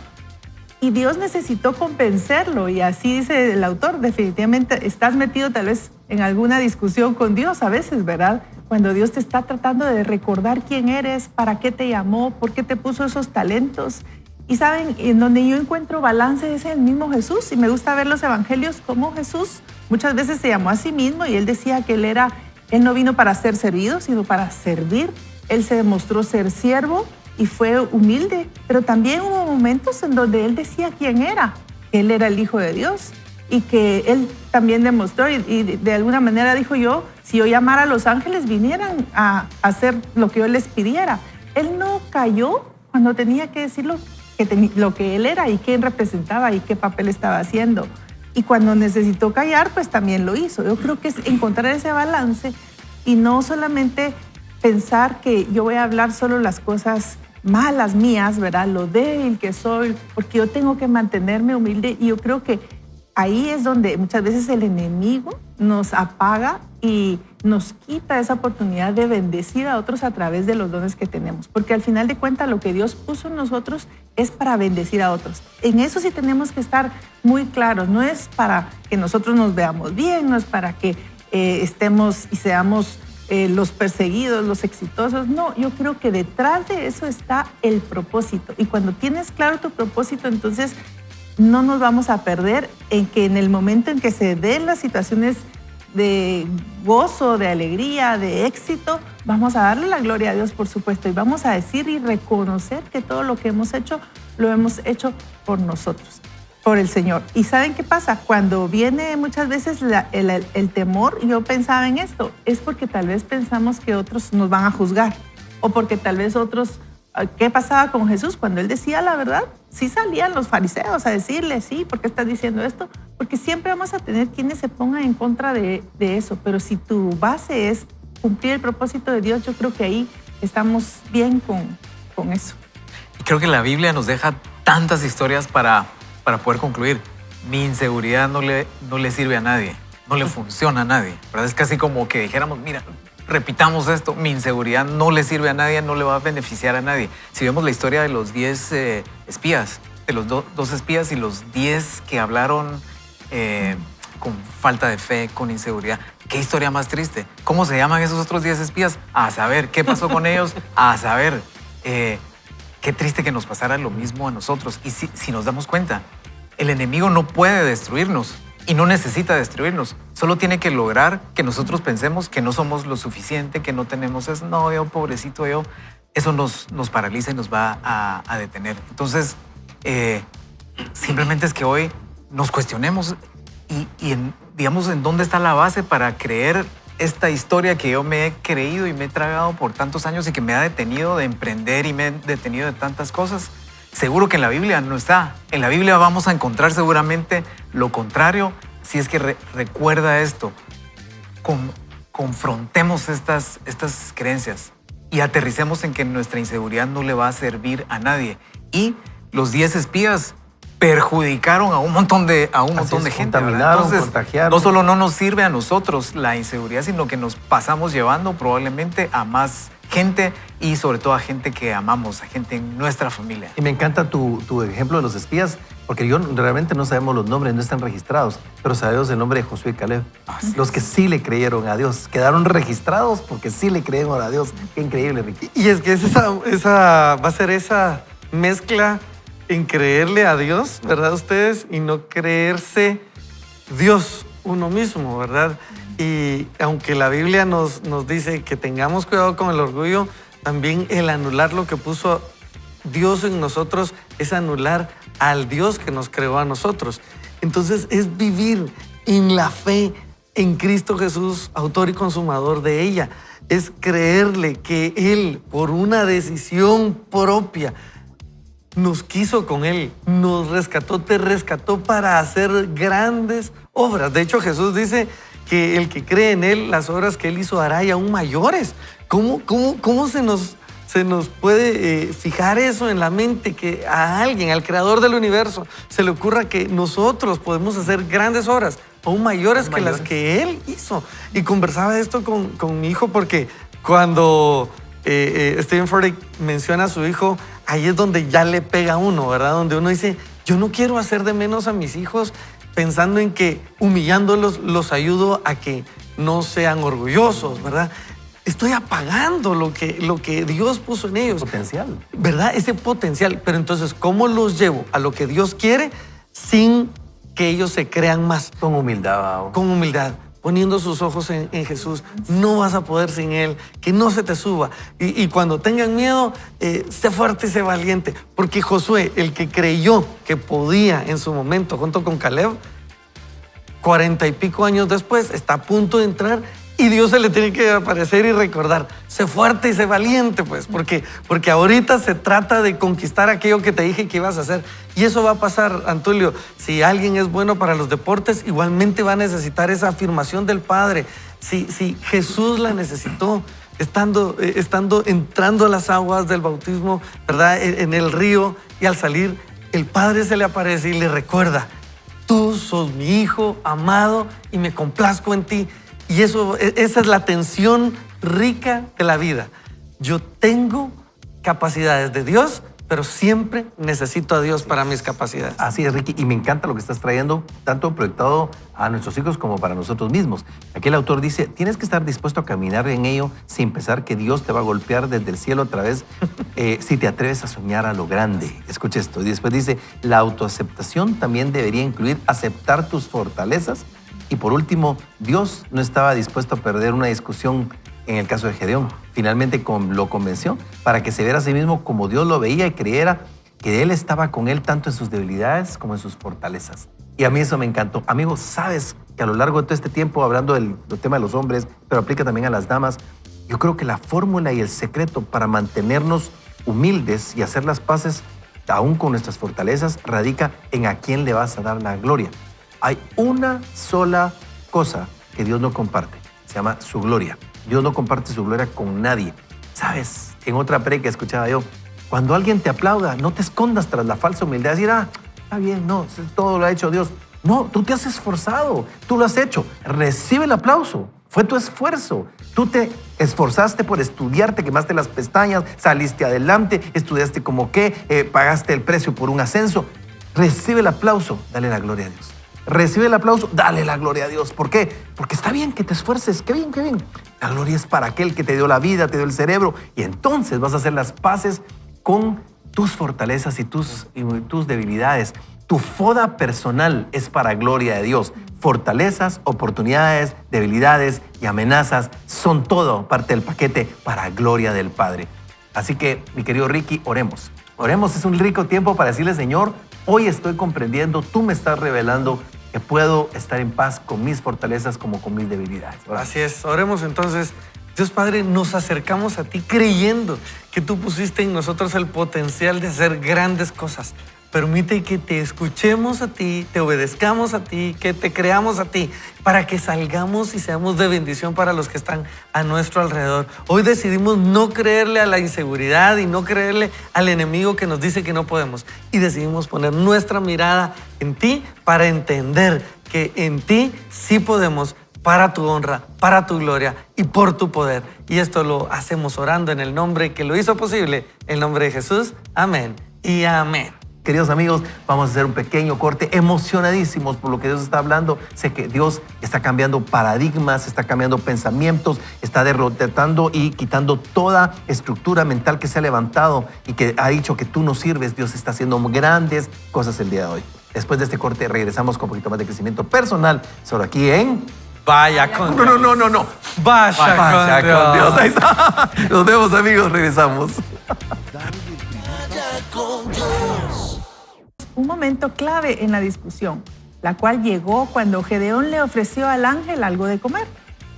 Y Dios necesitó convencerlo, y así dice el autor, definitivamente estás metido tal vez en alguna discusión con Dios a veces, ¿verdad? Cuando Dios te está tratando de recordar quién eres, para qué te llamó, por qué te puso esos talentos. Y saben, en donde yo encuentro balance es en el mismo Jesús, y me gusta ver los evangelios como Jesús muchas veces se llamó a sí mismo y él decía que él no vino para ser servido, sino para servir. Él se demostró ser siervo y fue humilde, pero también hubo momentos en donde él decía quién era, que él era el Hijo de Dios y que él también demostró y de alguna manera dijo yo, si yo llamara a los ángeles vinieran a hacer lo que yo les pidiera. Él no cayó cuando tenía que decir lo que él era y qué representaba y qué papel estaba haciendo. Y cuando necesitó callar, pues también lo hizo. Yo creo que es encontrar ese balance y no solamente pensar que yo voy a hablar solo las cosas malas mías, ¿verdad? Lo débil que soy, porque yo tengo que mantenerme humilde. Y yo creo que ahí es donde muchas veces el enemigo nos apaga y nos quita esa oportunidad de bendecir a otros a través de los dones que tenemos. Porque al final de cuentas lo que Dios puso en nosotros es para bendecir a otros. En eso sí tenemos que estar muy claros. No es para que nosotros nos veamos bien, no es para que estemos y seamos los perseguidos, los exitosos. No, yo creo que detrás de eso está el propósito. Y cuando tienes claro tu propósito, entonces no nos vamos a perder en que en el momento en que se den las situaciones de gozo, de alegría, de éxito, vamos a darle la gloria a Dios, por supuesto, y vamos a decir y reconocer que todo lo que hemos hecho, lo hemos hecho por nosotros, por el Señor. ¿Y saben qué pasa? Cuando viene muchas veces el temor, yo pensaba en esto, es porque tal vez pensamos que otros nos van a juzgar, o porque tal vez otros... ¿Qué pasaba con Jesús? Cuando él decía la verdad, sí salían los fariseos a decirle, sí, ¿por qué estás diciendo esto? Porque siempre vamos a tener quienes se pongan en contra de eso. Pero si tu base es cumplir el propósito de Dios, yo creo que ahí estamos bien con eso. Y creo que la Biblia nos deja tantas historias para poder concluir. Mi inseguridad no le sirve a nadie, no le funciona a nadie, ¿verdad? Es casi como que dijéramos, mira, repitamos esto, mi inseguridad no le sirve a nadie, no le va a beneficiar a nadie. Si vemos la historia de los 10 espías, de los dos espías y los 10 que hablaron con falta de fe, con inseguridad, ¿qué historia más triste? ¿Cómo se llaman esos otros 10 espías? A saber, ¿qué pasó con ellos? A saber, qué triste que nos pasara lo mismo a nosotros. Y si nos damos cuenta, el enemigo no puede destruirnos. Y no necesita destruirnos, solo tiene que lograr que nosotros pensemos que no somos lo suficiente, que no tenemos eso, no, yo, pobrecito yo, eso nos paraliza y nos va a detener. Entonces, simplemente es que hoy nos cuestionemos y digamos, en dónde está la base para creer esta historia que yo me he creído y me he tragado por tantos años y que me ha detenido de emprender y me ha detenido de tantas cosas. Seguro que en la Biblia no está. En la Biblia vamos a encontrar seguramente lo contrario. Si es que recuerda esto, confrontemos estas creencias y aterricemos en que nuestra inseguridad no le va a servir a nadie. Y los 10 espías perjudicaron a un montón de gente. Contaminaron, entonces, contagiaron. no solo no nos sirve a nosotros la inseguridad, sino que nos pasamos llevando probablemente a más gente y sobre todo a gente que amamos, a gente en nuestra familia. Y me encanta tu ejemplo de los espías, porque yo realmente no sabemos los nombres, no están registrados, pero sabemos el nombre de Josué y Caleb. Los que sí le creyeron a Dios, quedaron registrados porque sí le creyeron a Dios. Qué increíble, Ricky. Y es que va a ser esa mezcla en creerle a Dios, ¿verdad ustedes? Y no creerse Dios uno mismo, ¿verdad? Y aunque la Biblia nos dice que tengamos cuidado con el orgullo, también el anular lo que puso Dios en nosotros es anular al Dios que nos creó a nosotros. Entonces es vivir en la fe en Cristo Jesús, autor y consumador de ella. Es creerle que Él, por una decisión propia, nos quiso con Él, nos rescató, te rescató para hacer grandes obras. De hecho, Jesús dice que el que cree en Él, las obras que Él hizo hará y aún mayores. ¿Cómo se nos puede fijar eso en la mente? Que a alguien, al creador del universo, se le ocurra que nosotros podemos hacer grandes obras, aún mayores que las que Él hizo. Y conversaba esto con mi hijo porque cuando Stephen Furtick menciona a su hijo, ahí es donde ya le pega a uno, ¿verdad? Donde uno dice, yo no quiero hacer de menos a mis hijos pensando en que humillándolos los ayudo a que no sean orgullosos, ¿verdad? Estoy apagando lo que Dios puso en ellos. Potencial. ¿Verdad? Ese potencial. Pero entonces, ¿cómo los llevo a lo que Dios quiere sin que ellos se crean más? Con humildad. Bao. Con humildad, poniendo sus ojos en Jesús. No vas a poder sin Él. Que no se te suba. Y cuando tengan miedo, sé fuerte y sé valiente. Porque Josué, el que creyó que podía en su momento, junto con Caleb, 40 y pico años después, está a punto de entrar y Dios se le tiene que aparecer y recordar, sé fuerte y sé valiente, pues, porque ahorita se trata de conquistar aquello que te dije que ibas a hacer. Y eso va a pasar, Antulio. Si alguien es bueno para los deportes, igualmente va a necesitar esa afirmación del Padre. Si Jesús la necesitó, entrando a las aguas del bautismo, ¿verdad? En el río, y al salir, el Padre se le aparece y le recuerda, tú sos mi hijo amado y me complazco en ti. Y esa es la tensión rica de la vida. Yo tengo capacidades de Dios, pero siempre necesito a Dios para mis capacidades. Así es, Ricky, y me encanta lo que estás trayendo, tanto proyectado a nuestros hijos como para nosotros mismos. Aquí el autor dice, tienes que estar dispuesto a caminar en ello sin pensar que Dios te va a golpear desde el cielo otra vez si te atreves a soñar a lo grande. Escucha esto. Y después dice, la autoaceptación también debería incluir aceptar tus fortalezas. Y por último, Dios no estaba dispuesto a perder una discusión en el caso de Gedeón. Finalmente lo convenció para que se viera a sí mismo como Dios lo veía y creyera que Él estaba con él tanto en sus debilidades como en sus fortalezas. Y a mí eso me encantó. Amigos, sabes que a lo largo de todo este tiempo, hablando del tema de los hombres, pero aplica también a las damas, yo creo que la fórmula y el secreto para mantenernos humildes y hacer las paces aún con nuestras fortalezas radica en a quién le vas a dar la gloria. Hay una sola cosa que Dios no comparte, se llama su gloria. Dios no comparte su gloria con nadie. ¿Sabes? En otra prédica escuchaba yo, cuando alguien te aplauda, no te escondas tras la falsa humildad, decir, está bien, no, todo lo ha hecho Dios. No, tú te has esforzado, tú lo has hecho. Recibe el aplauso, fue tu esfuerzo. Tú te esforzaste por estudiar, te quemaste las pestañas, saliste adelante, estudiaste como qué, pagaste el precio por un ascenso. Recibe el aplauso, dale la gloria a Dios. Recibe el aplauso, dale la gloria a Dios. ¿Por qué? Porque está bien que te esfuerces, qué bien, qué bien. La gloria es para aquel que te dio la vida, te dio el cerebro, y entonces vas a hacer las paces con tus fortalezas y tus debilidades. Tu foda personal es para gloria de Dios. Fortalezas, oportunidades, debilidades y amenazas son todo parte del paquete para gloria del Padre. Así que, mi querido Ricky, oremos. Oremos, es un rico tiempo para decirle, Señor, hoy estoy comprendiendo, tú me estás revelando que puedo estar en paz con mis fortalezas como con mis debilidades. Así es, oremos entonces. Dios Padre, nos acercamos a ti creyendo que tú pusiste en nosotros el potencial de hacer grandes cosas. Permite que te escuchemos a ti, te obedezcamos a ti, que te creamos a ti, para que salgamos y seamos de bendición para los que están a nuestro alrededor. Hoy decidimos no creerle a la inseguridad y no creerle al enemigo que nos dice que no podemos. Y decidimos poner nuestra mirada en ti para entender que en ti sí podemos, para tu honra, para tu gloria y por tu poder. Y esto lo hacemos orando en el nombre que lo hizo posible, el nombre de Jesús. Amén y amén. Queridos amigos, vamos a hacer un pequeño corte, emocionadísimos por lo que Dios está hablando. Sé que Dios está cambiando paradigmas, está cambiando pensamientos, está derrotando y quitando toda estructura mental que se ha levantado y que ha dicho que tú no sirves. Dios está haciendo grandes cosas el día de hoy. Después de este corte regresamos con un poquito más de crecimiento personal, solo aquí en... Vaya con No. Vaya con Dios. Ahí está. Nos vemos, amigos, regresamos. Un momento clave en la discusión, la cual llegó cuando Gedeón le ofreció al ángel algo de comer.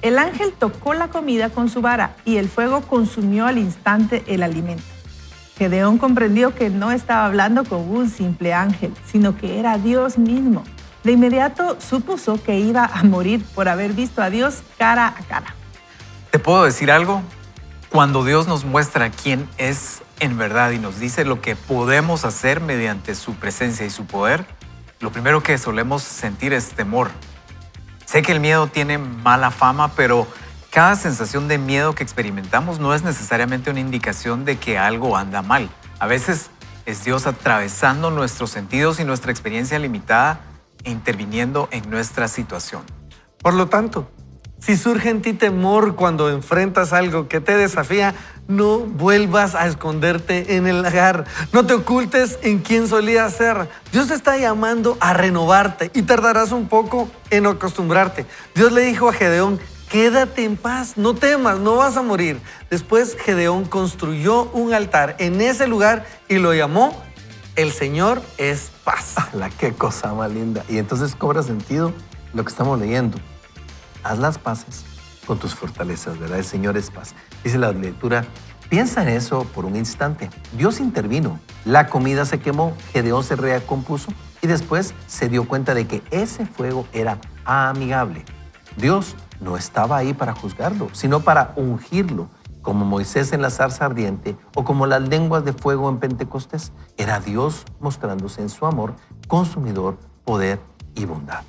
El ángel tocó la comida con su vara y el fuego consumió al instante el alimento. Gedeón comprendió que no estaba hablando con un simple ángel, sino que era Dios mismo. De inmediato supuso que iba a morir por haber visto a Dios cara a cara. ¿Te puedo decir algo? Cuando Dios nos muestra quién es en verdad y nos dice lo que podemos hacer mediante su presencia y su poder, lo primero que solemos sentir es temor. Sé que el miedo tiene mala fama, pero cada sensación de miedo que experimentamos no es necesariamente una indicación de que algo anda mal. A veces es Dios atravesando nuestros sentidos y nuestra experiencia limitada e interviniendo en nuestra situación. Por lo tanto, si surge en ti temor cuando enfrentas algo que te desafía, no vuelvas a esconderte en el lagar. No te ocultes en quién solías ser. Dios te está llamando a renovarte y tardarás un poco en acostumbrarte. Dios le dijo a Gedeón: quédate en paz, no temas, no vas a morir. Después Gedeón construyó un altar en ese lugar y lo llamó El Señor es Paz. Qué cosa más linda. Y entonces cobra sentido lo que estamos leyendo. Haz las paces con tus fortalezas, ¿verdad? El Señor es paz. Dice la lectura, piensa en eso por un instante. Dios intervino, la comida se quemó, Gedeón se recompuso y después se dio cuenta de que ese fuego era amigable. Dios no estaba ahí para juzgarlo, sino para ungirlo, como Moisés en la zarza ardiente o como las lenguas de fuego en Pentecostés. Era Dios mostrándose en su amor, consumidor, poder y bondad.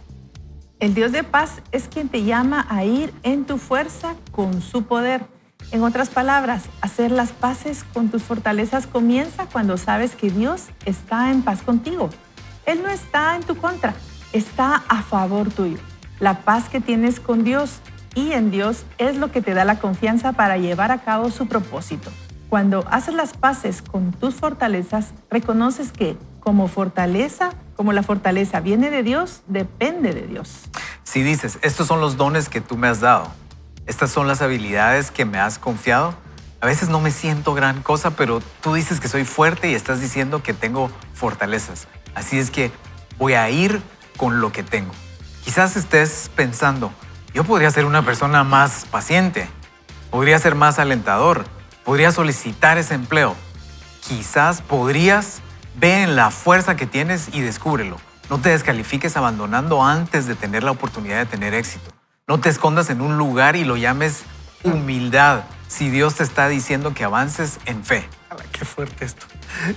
El Dios de paz es quien te llama a ir en tu fuerza con su poder. En otras palabras, hacer las paces con tus fortalezas comienza cuando sabes que Dios está en paz contigo. Él no está en tu contra, está a favor tuyo. La paz que tienes con Dios y en Dios es lo que te da la confianza para llevar a cabo su propósito. Cuando haces las paces con tus fortalezas, reconoces que como la fortaleza viene de Dios, depende de Dios. Si dices, estos son los dones que tú me has dado, estas son las habilidades que me has confiado, a veces no me siento gran cosa, pero tú dices que soy fuerte y estás diciendo que tengo fortalezas. Así es que voy a ir con lo que tengo. Quizás estés pensando, yo podría ser una persona más paciente, podría ser más alentador, podría solicitar ese empleo. Quizás podrías. Ve en la fuerza que tienes y descúbrelo. No te descalifiques abandonando antes de tener la oportunidad de tener éxito. No te escondas en un lugar y lo llames humildad si Dios te está diciendo que avances en fe. Qué fuerte esto.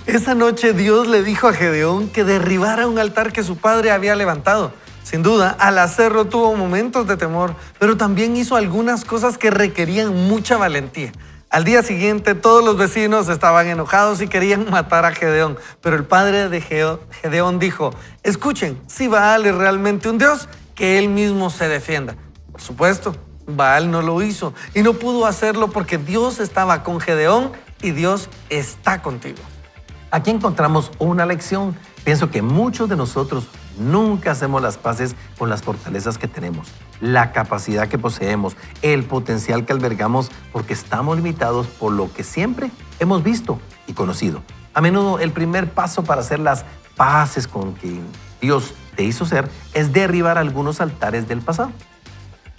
Esa noche Dios le dijo a Gedeón que derribara un altar que su padre había levantado. Sin duda, al hacerlo tuvo momentos de temor, pero también hizo algunas cosas que requerían mucha valentía. Al día siguiente, todos los vecinos estaban enojados y querían matar a Gedeón. Pero el padre de Gedeón dijo, escuchen, si Baal es realmente un Dios, que él mismo se defienda. Por supuesto, Baal no lo hizo y no pudo hacerlo porque Dios estaba con Gedeón y Dios está contigo. Aquí encontramos una lección. Pienso que muchos de nosotros nunca hacemos las paces con las fortalezas que tenemos, la capacidad que poseemos, el potencial que albergamos, porque estamos limitados por lo que siempre hemos visto y conocido. A menudo el primer paso para hacer las paces con quien Dios te hizo ser es derribar algunos altares del pasado.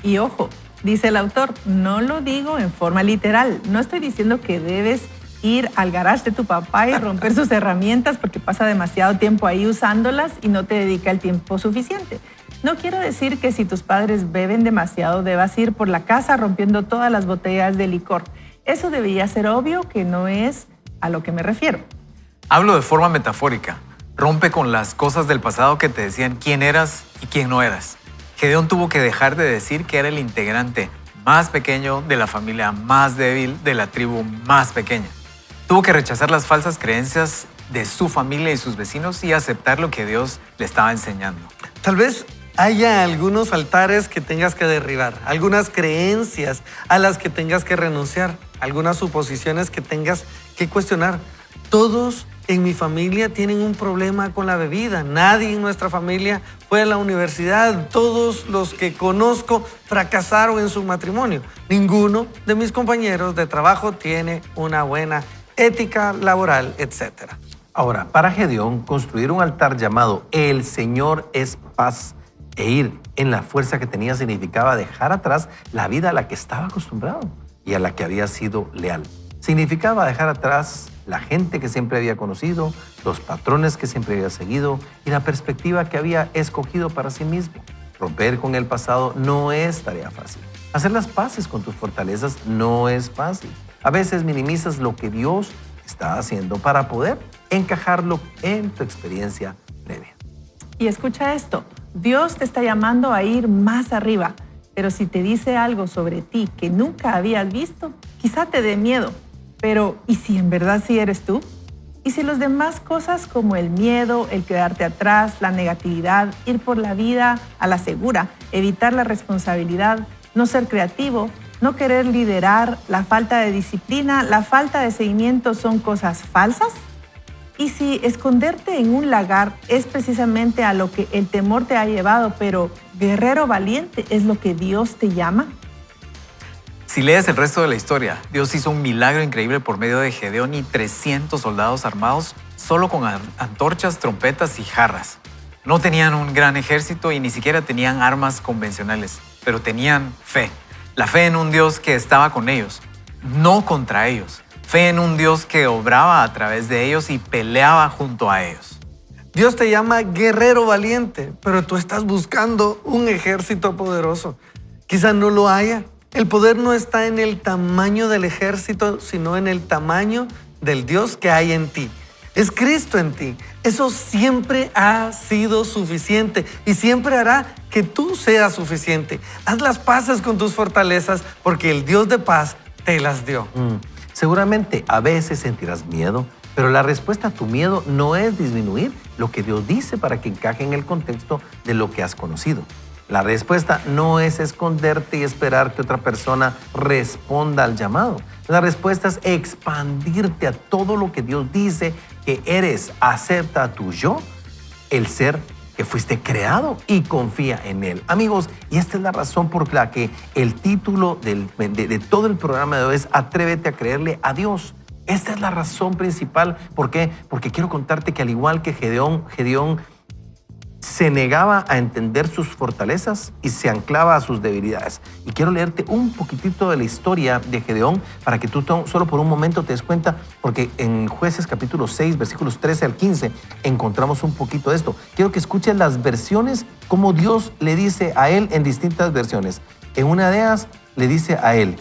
Y ojo, dice el autor, no lo digo en forma literal. No estoy diciendo que debes ir al garage de tu papá y romper sus herramientas porque pasa demasiado tiempo ahí usándolas y no te dedica el tiempo suficiente. No quiero decir que si tus padres beben demasiado debas ir por la casa rompiendo todas las botellas de licor. Eso debería ser obvio que no es a lo que me refiero. Hablo de forma metafórica. Rompe con las cosas del pasado que te decían quién eras y quién no eras. Gedeón tuvo que dejar de decir que era el integrante más pequeño de la familia más débil de la tribu más pequeña. Tuvo que rechazar las falsas creencias de su familia y sus vecinos y aceptar lo que Dios le estaba enseñando. Tal vez haya algunos altares que tengas que derribar, algunas creencias a las que tengas que renunciar, algunas suposiciones que tengas que cuestionar. Todos en mi familia tienen un problema con la bebida. Nadie en nuestra familia fue a la universidad. Todos los que conozco fracasaron en su matrimonio. Ninguno de mis compañeros de trabajo tiene una buena ética laboral, etc. Ahora, para Gedeón, construir un altar llamado El Señor es paz e ir en la fuerza que tenía significaba dejar atrás la vida a la que estaba acostumbrado y a la que había sido leal. Significaba dejar atrás la gente que siempre había conocido, los patrones que siempre había seguido y la perspectiva que había escogido para sí mismo. Romper con el pasado no es tarea fácil. Hacer las paces con tus fortalezas no es fácil. A veces minimizas lo que Dios está haciendo para poder encajarlo en tu experiencia previa. Y escucha esto, Dios te está llamando a ir más arriba, pero si te dice algo sobre ti que nunca habías visto, quizá te dé miedo. Pero, ¿y si en verdad sí eres tú? ¿Y si las demás cosas como el miedo, el quedarte atrás, la negatividad, ir por la vida a la segura, evitar la responsabilidad, no ser creativo, no querer liderar, la falta de disciplina, la falta de seguimiento son cosas falsas? ¿Y si esconderte en un lagar es precisamente a lo que el temor te ha llevado, pero guerrero valiente es lo que Dios te llama? Si lees el resto de la historia, Dios hizo un milagro increíble por medio de Gedeón y 300 soldados armados solo con antorchas, trompetas y jarras. No tenían un gran ejército y ni siquiera tenían armas convencionales, pero tenían fe. La fe en un Dios que estaba con ellos, no contra ellos. Fe en un Dios que obraba a través de ellos y peleaba junto a ellos. Dios te llama guerrero valiente, pero tú estás buscando un ejército poderoso. Quizá no lo haya. El poder no está en el tamaño del ejército, sino en el tamaño del Dios que hay en ti. Es Cristo en ti. Eso siempre ha sido suficiente y siempre hará que tú seas suficiente. Haz las paces con tus fortalezas porque el Dios de paz te las dio. Seguramente a veces sentirás miedo, pero la respuesta a tu miedo no es disminuir lo que Dios dice para que encaje en el contexto de lo que has conocido. La respuesta no es esconderte y esperar que otra persona responda al llamado. La respuesta es expandirte a todo lo que Dios dice que eres. Acepta a tu yo, el ser que fuiste creado y confía en él. Amigos, y esta es la razón por la que el título de todo el programa de hoy es Atrévete a creerle a Dios. Esta es la razón principal. ¿Por qué? Porque quiero contarte que al igual que Gedeón se negaba a entender sus fortalezas y se anclaba a sus debilidades. Y quiero leerte un poquitito de la historia de Gedeón para que tú solo por un momento te des cuenta, porque en Jueces capítulo 6, versículos 13 al 15, encontramos un poquito de esto. Quiero que escuches las versiones, como Dios le dice a él en distintas versiones. En una de ellas le dice a él: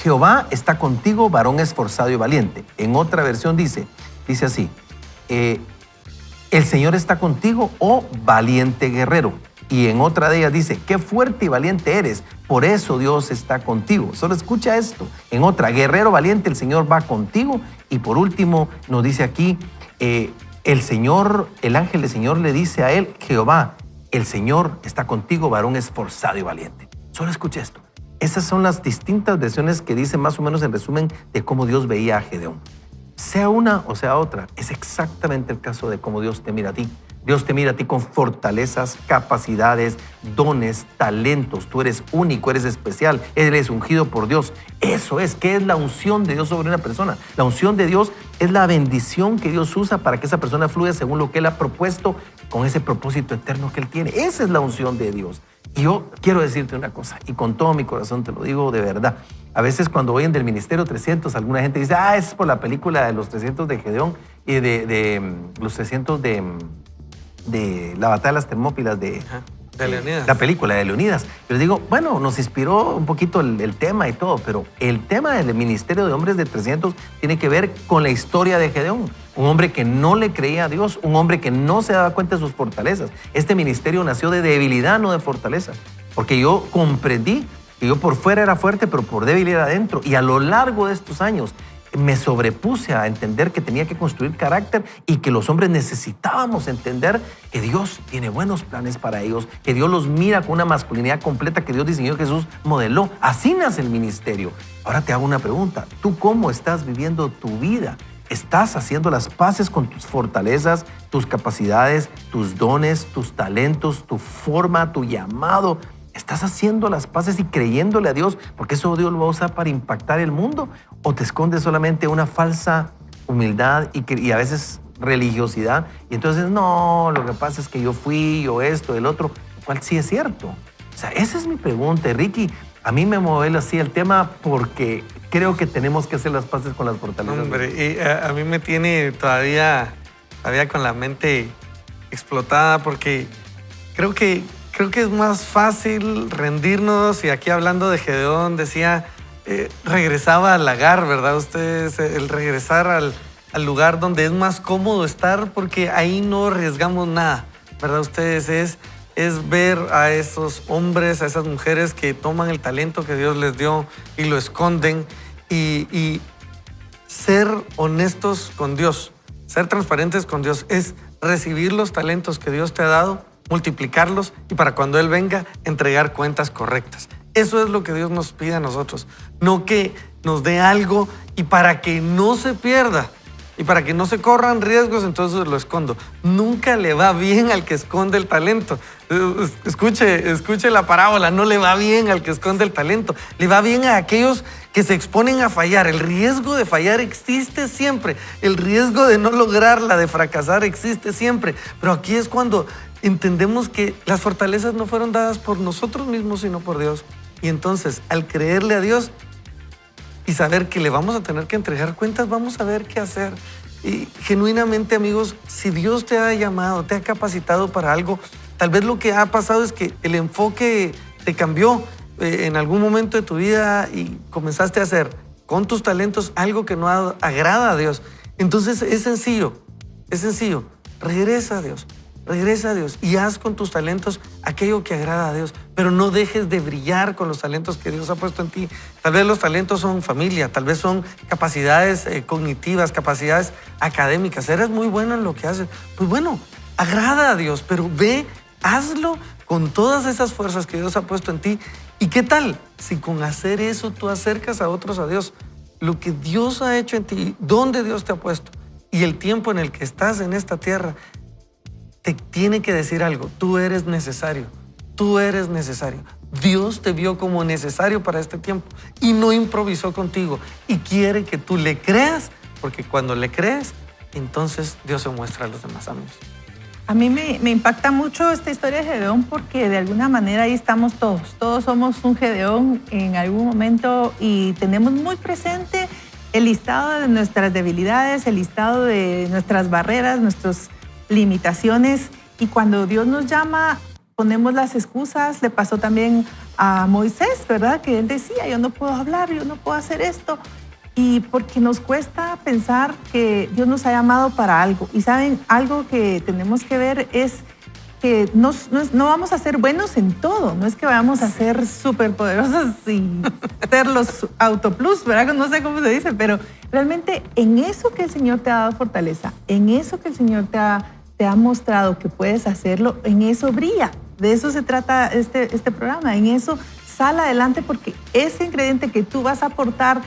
Jehová está contigo, varón esforzado y valiente. En otra versión dice así: el Señor está contigo, oh valiente guerrero. Y en otra de ellas dice: qué fuerte y valiente eres, por eso Dios está contigo. Solo escucha esto. En otra: guerrero valiente, el Señor va contigo. Y por último nos dice aquí, el ángel del Señor le dice a él: Jehová, el Señor está contigo, varón esforzado y valiente. Solo escucha esto. Esas son las distintas versiones que dicen más o menos en resumen de cómo Dios veía a Gedeón. Sea una o sea otra, es exactamente el caso de cómo Dios te mira a ti. Dios te mira a ti con fortalezas, capacidades, dones, talentos. Tú eres único, eres especial, eres ungido por Dios. Eso es, ¿qué es la unción de Dios sobre una persona? La unción de Dios es la bendición que Dios usa para que esa persona fluya según lo que Él ha propuesto con ese propósito eterno que Él tiene. Esa es la unción de Dios. Y yo quiero decirte una cosa, y con todo mi corazón te lo digo de verdad. A veces cuando oyen del Ministerio 300, alguna gente dice: es por la película de los 300 de Gedeón y de los 300 de la batalla de las Termópilas de Leonidas. La película de Leonidas. Yo les digo, bueno, nos inspiró un poquito el tema y todo, pero el tema del Ministerio de Hombres de 300 tiene que ver con la historia de Gedeón. Un hombre que no le creía a Dios, un hombre que no se daba cuenta de sus fortalezas. Este ministerio nació de debilidad, no de fortaleza. Porque yo comprendí que yo por fuera era fuerte, pero por débil era adentro. Y a lo largo de estos años me sobrepuse a entender que tenía que construir carácter y que los hombres necesitábamos entender que Dios tiene buenos planes para ellos, que Dios los mira con una masculinidad completa que Dios diseñó, que Jesús modeló. Así nace el ministerio. Ahora te hago una pregunta. ¿Tú cómo estás viviendo tu vida? ¿Estás haciendo las paces con tus fortalezas, tus capacidades, tus dones, tus talentos, tu forma, tu llamado? ¿Estás haciendo las paces y creyéndole a Dios? Porque eso Dios lo va a usar para impactar el mundo. ¿O te escondes solamente una falsa humildad y a veces religiosidad? Y entonces, no, lo que pasa es que yo fui, yo esto, el otro, lo cual sí es cierto. O sea, esa es mi pregunta, Ricky. A mí me mueve así el tema porque creo que tenemos que hacer las paces con las fortalezas. Hombre, y a mí me tiene todavía con la mente explotada porque creo que es más fácil rendirnos. Y aquí hablando de Gedeón, decía, regresaba al lagar, ¿verdad? Ustedes, el regresar al lugar donde es más cómodo estar porque ahí no arriesgamos nada, ¿verdad? Ustedes, es ver a esos hombres, a esas mujeres que toman el talento que Dios les dio y lo esconden y ser honestos con Dios, ser transparentes con Dios, es recibir los talentos que Dios te ha dado, multiplicarlos y para cuando Él venga, entregar cuentas correctas. Eso es lo que Dios nos pide a nosotros, no que nos dé algo y para que no se pierda y para que no se corran riesgos, entonces lo escondo. Nunca le va bien al que esconde el talento. Escuche la parábola, no le va bien al que esconde el talento, le va bien a aquellos que se exponen a fallar. El riesgo de fallar existe siempre, el riesgo de no lograrla, de fracasar existe siempre, pero aquí es cuando entendemos que las fortalezas no fueron dadas por nosotros mismos, sino por Dios. Y entonces, al creerle a Dios y saber que le vamos a tener que entregar cuentas, vamos a ver qué hacer. Y genuinamente, amigos, si Dios te ha llamado, te ha capacitado para algo, tal vez lo que ha pasado es que el enfoque te cambió en algún momento de tu vida y comenzaste a hacer con tus talentos algo que no agrada a Dios. Entonces es sencillo, regresa a Dios. Regresa a Dios y haz con tus talentos aquello que agrada a Dios, pero no dejes de brillar con los talentos que Dios ha puesto en ti. Tal vez los talentos son familia, tal vez son capacidades cognitivas, capacidades académicas. Eres muy bueno en lo que haces. Pues bueno, agrada a Dios, pero ve, hazlo con todas esas fuerzas que Dios ha puesto en ti. ¿Y qué tal si con hacer eso tú acercas a otros a Dios? Lo que Dios ha hecho en ti, donde Dios te ha puesto y el tiempo en el que estás en esta tierra, te tiene que decir algo. Tú eres necesario. Dios te vio como necesario para este tiempo y no improvisó contigo y quiere que tú le creas, porque cuando le crees, entonces Dios se muestra a los demás amigos. A mí me impacta mucho esta historia de Gedeón porque de alguna manera ahí estamos todos. Todos somos un Gedeón en algún momento y tenemos muy presente el listado de nuestras debilidades, el listado de nuestras barreras, nuestras limitaciones, y cuando Dios nos llama ponemos las excusas. Le pasó también a Moisés, ¿verdad? Que él decía, yo no puedo hablar, yo no puedo hacer esto, y porque nos cuesta pensar que Dios nos ha llamado para algo. Y saben, algo que tenemos que ver es que no vamos a ser buenos en todo, no es que vayamos a ser súper poderosos y ser los autoplus, ¿verdad? No sé cómo se dice, pero realmente en eso que el Señor te ha dado fortaleza, en eso que el Señor te ha mostrado que puedes hacerlo, en eso brilla. De eso se trata este programa, en eso sal adelante, porque ese ingrediente que tú vas a aportar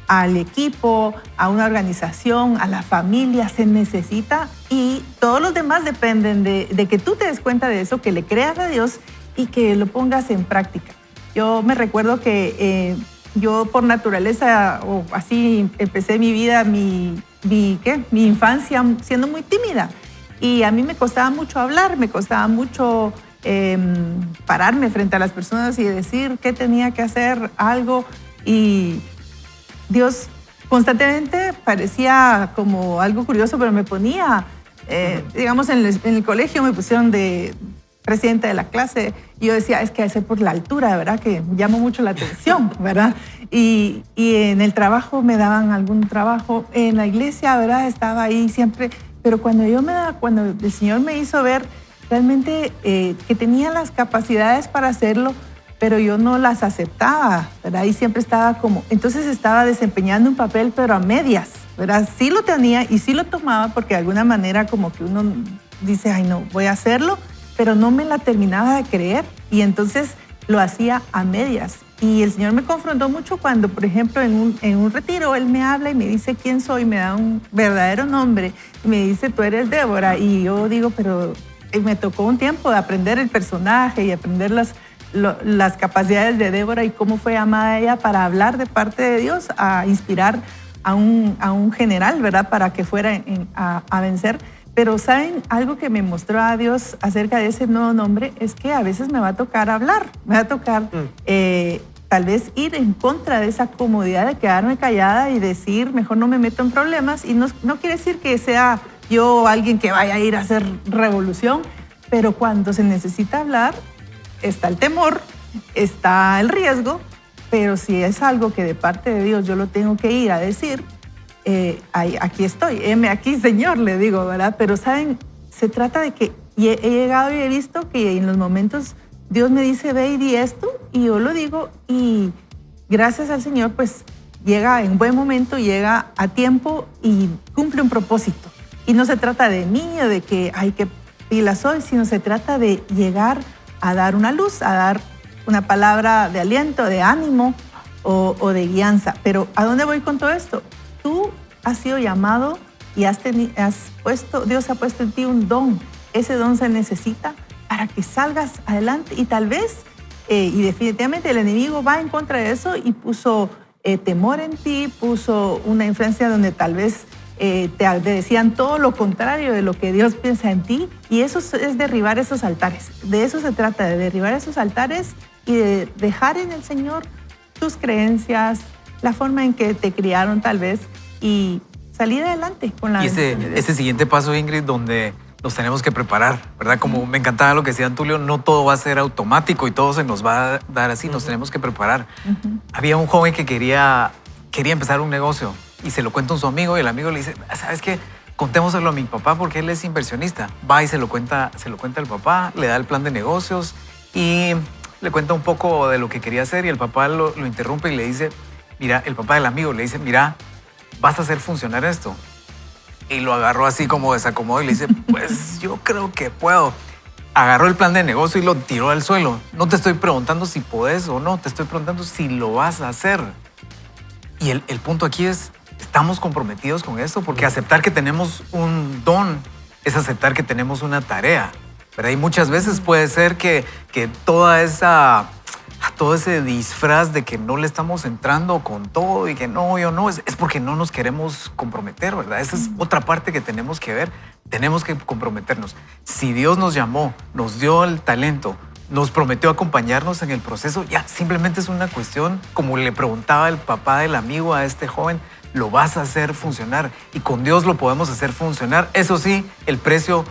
al equipo, a una organización, a la familia, se necesita, y todos los demás dependen de que tú te des cuenta de eso, que le creas a Dios y que lo pongas en práctica. Yo me recuerdo que yo por naturaleza, o así empecé mi vida, mi infancia siendo muy tímida, y a mí me costaba mucho hablar, me costaba mucho pararme frente a las personas y decir qué tenía que hacer, algo, y Dios constantemente parecía como algo curioso, pero me ponía, digamos, en el colegio me pusieron de presidenta de la clase y yo decía, es que debe ser por la altura, ¿verdad? Que llama mucho la atención, ¿verdad? Y en el trabajo me daban algún trabajo, en la iglesia, ¿verdad? Estaba ahí siempre, pero cuando el Señor me hizo ver realmente que tenía las capacidades para hacerlo, pero yo no las aceptaba, ¿verdad? Y siempre estaba como, entonces estaba desempeñando un papel, pero a medias, ¿verdad? Sí lo tenía y sí lo tomaba porque de alguna manera como que uno dice, ay no, voy a hacerlo, pero no me la terminaba de creer y entonces lo hacía a medias. Y el Señor me confrontó mucho cuando, por ejemplo, en un retiro, Él me habla y me dice quién soy, me da un verdadero nombre y me dice, tú eres Débora. Y yo digo, pero me tocó un tiempo de aprender el personaje y aprender las capacidades de Débora y cómo fue amada ella para hablar de parte de Dios, a inspirar a un general, ¿verdad? Para que fuera a vencer. Pero ¿saben? Algo que me mostró a Dios acerca de ese nuevo nombre es que a veces me va a tocar hablar, me va a tocar tal vez ir en contra de esa comodidad de quedarme callada y decir, mejor no me meto en problemas. Y no quiere decir que sea yo alguien que vaya a ir a hacer revolución, pero cuando se necesita hablar, está el temor, está el riesgo, pero si es algo que de parte de Dios yo lo tengo que ir a decir, aquí estoy, heme aquí, Señor, le digo, ¿verdad? Pero, ¿saben? Se trata de que he llegado y he visto que en los momentos Dios me dice, ve y di esto, y yo lo digo, y gracias al Señor, pues, llega en buen momento, llega a tiempo y cumple un propósito. Y no se trata de mí o de que, ay, qué pila soy, sino se trata de llegar a dar una luz, a dar una palabra de aliento, de ánimo o de guianza. Pero, ¿a dónde voy con todo esto? Tú has sido llamado y Dios ha puesto en ti un don. Ese don se necesita para que salgas adelante y tal vez, y definitivamente el enemigo va en contra de eso y puso temor en ti, puso una influencia donde tal vez te decían todo lo contrario de lo que Dios piensa en ti, y eso es derribar esos altares. De eso se trata, de derribar esos altares y de dejar en el Señor tus creencias, la forma en que te criaron tal vez, y salir adelante con la bendición de Dios. Ese siguiente paso, Ingrid, donde nos tenemos que preparar, ¿verdad? Como me encantaba lo que decía Tulio, no todo va a ser automático y todo se nos va a dar así, nos tenemos que preparar. Había un joven que quería empezar un negocio y se lo cuenta a su amigo y el amigo le dice, ¿sabes qué? Contémoselo a mi papá porque él es inversionista. Va y se lo cuenta al papá, le da el plan de negocios y le cuenta un poco de lo que quería hacer y el papá lo interrumpe y le dice, mira, el papá del amigo le dice, mira, vas a hacer funcionar esto. Y lo agarró así como desacomodó y le dice, pues yo creo que puedo. Agarró el plan de negocio y lo tiró al suelo. No te estoy preguntando si podés o no, te estoy preguntando si lo vas a hacer. Y el punto aquí es, estamos comprometidos con esto, porque aceptar que tenemos un don es aceptar que tenemos una tarea, ¿verdad? Y muchas veces puede ser que todo ese disfraz de que no le estamos entrando con todo y que no, yo no, es porque no nos queremos comprometer, ¿verdad? Esa es otra parte que tenemos que ver. Tenemos que comprometernos. Si Dios nos llamó, nos dio el talento, nos prometió acompañarnos en el proceso, ya simplemente es una cuestión, como le preguntaba el papá del amigo a este joven, lo vas a hacer funcionar y con Dios lo podemos hacer funcionar. Eso sí, el precio,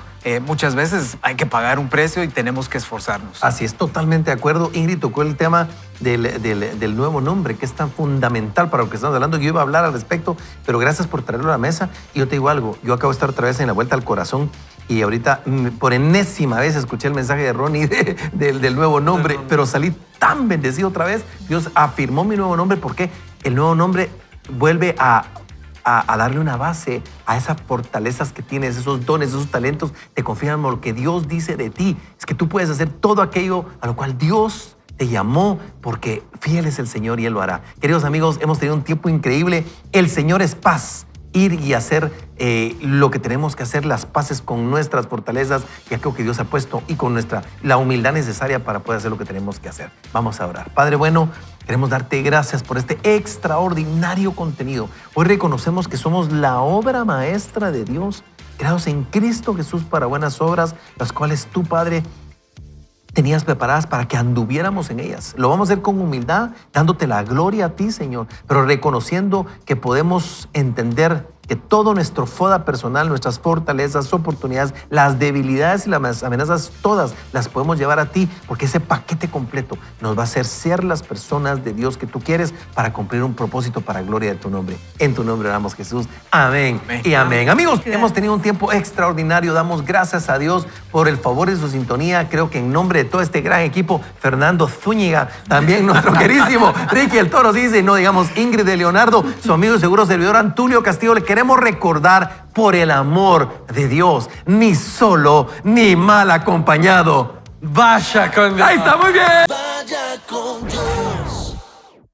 muchas veces hay que pagar un precio y tenemos que esforzarnos. Así es, totalmente de acuerdo. Ingrid tocó el tema del nuevo nombre, que es tan fundamental para lo que estamos hablando. Yo iba a hablar al respecto, pero gracias por traerlo a la mesa. Y yo te digo algo, yo acabo de estar otra vez en la vuelta al corazón y ahorita por enésima vez escuché el mensaje de Ronnie del nuevo nombre, pero salí tan bendecido otra vez. Dios afirmó mi nuevo nombre porque el nuevo nombre vuelve a darle una base a esas fortalezas que tienes, esos dones, esos talentos, te confirman lo que Dios dice de ti. Es que tú puedes hacer todo aquello a lo cual Dios te llamó, porque fiel es el Señor y Él lo hará. Queridos amigos, hemos tenido un tiempo increíble. El Señor es paz. Ir y hacer lo que tenemos que hacer, las paces con nuestras fortalezas y aquello que Dios ha puesto y con la humildad necesaria para poder hacer lo que tenemos que hacer. Vamos a orar. Padre bueno, queremos darte gracias por este extraordinario contenido. Hoy reconocemos que somos la obra maestra de Dios, creados en Cristo Jesús para buenas obras, las cuales tú, Padre, tenías preparadas para que anduviéramos en ellas. Lo vamos a hacer con humildad, dándote la gloria a ti, Señor, pero reconociendo que podemos entender que todo nuestro FODA personal, nuestras fortalezas, oportunidades, las debilidades y las amenazas, todas las podemos llevar a ti, porque ese paquete completo nos va a hacer ser las personas de Dios que tú quieres para cumplir un propósito para gloria de tu nombre. En tu nombre oramos, Jesús. Amén, Amén. y amén. Amigos, Gracias. hemos tenido un tiempo extraordinario. Damos gracias a Dios por el favor de su sintonía. Creo que en nombre de todo este gran equipo, Fernando Zúñiga, también nuestro queridísimo Ricky el Toro, sí dice, no digamos Ingrid de Leonardo, su amigo y seguro servidor Antulio Castillo, le queremos recordar, por el amor de Dios, ni solo ni mal acompañado. Vaya con Dios. Ahí está, muy bien. Vaya con Dios.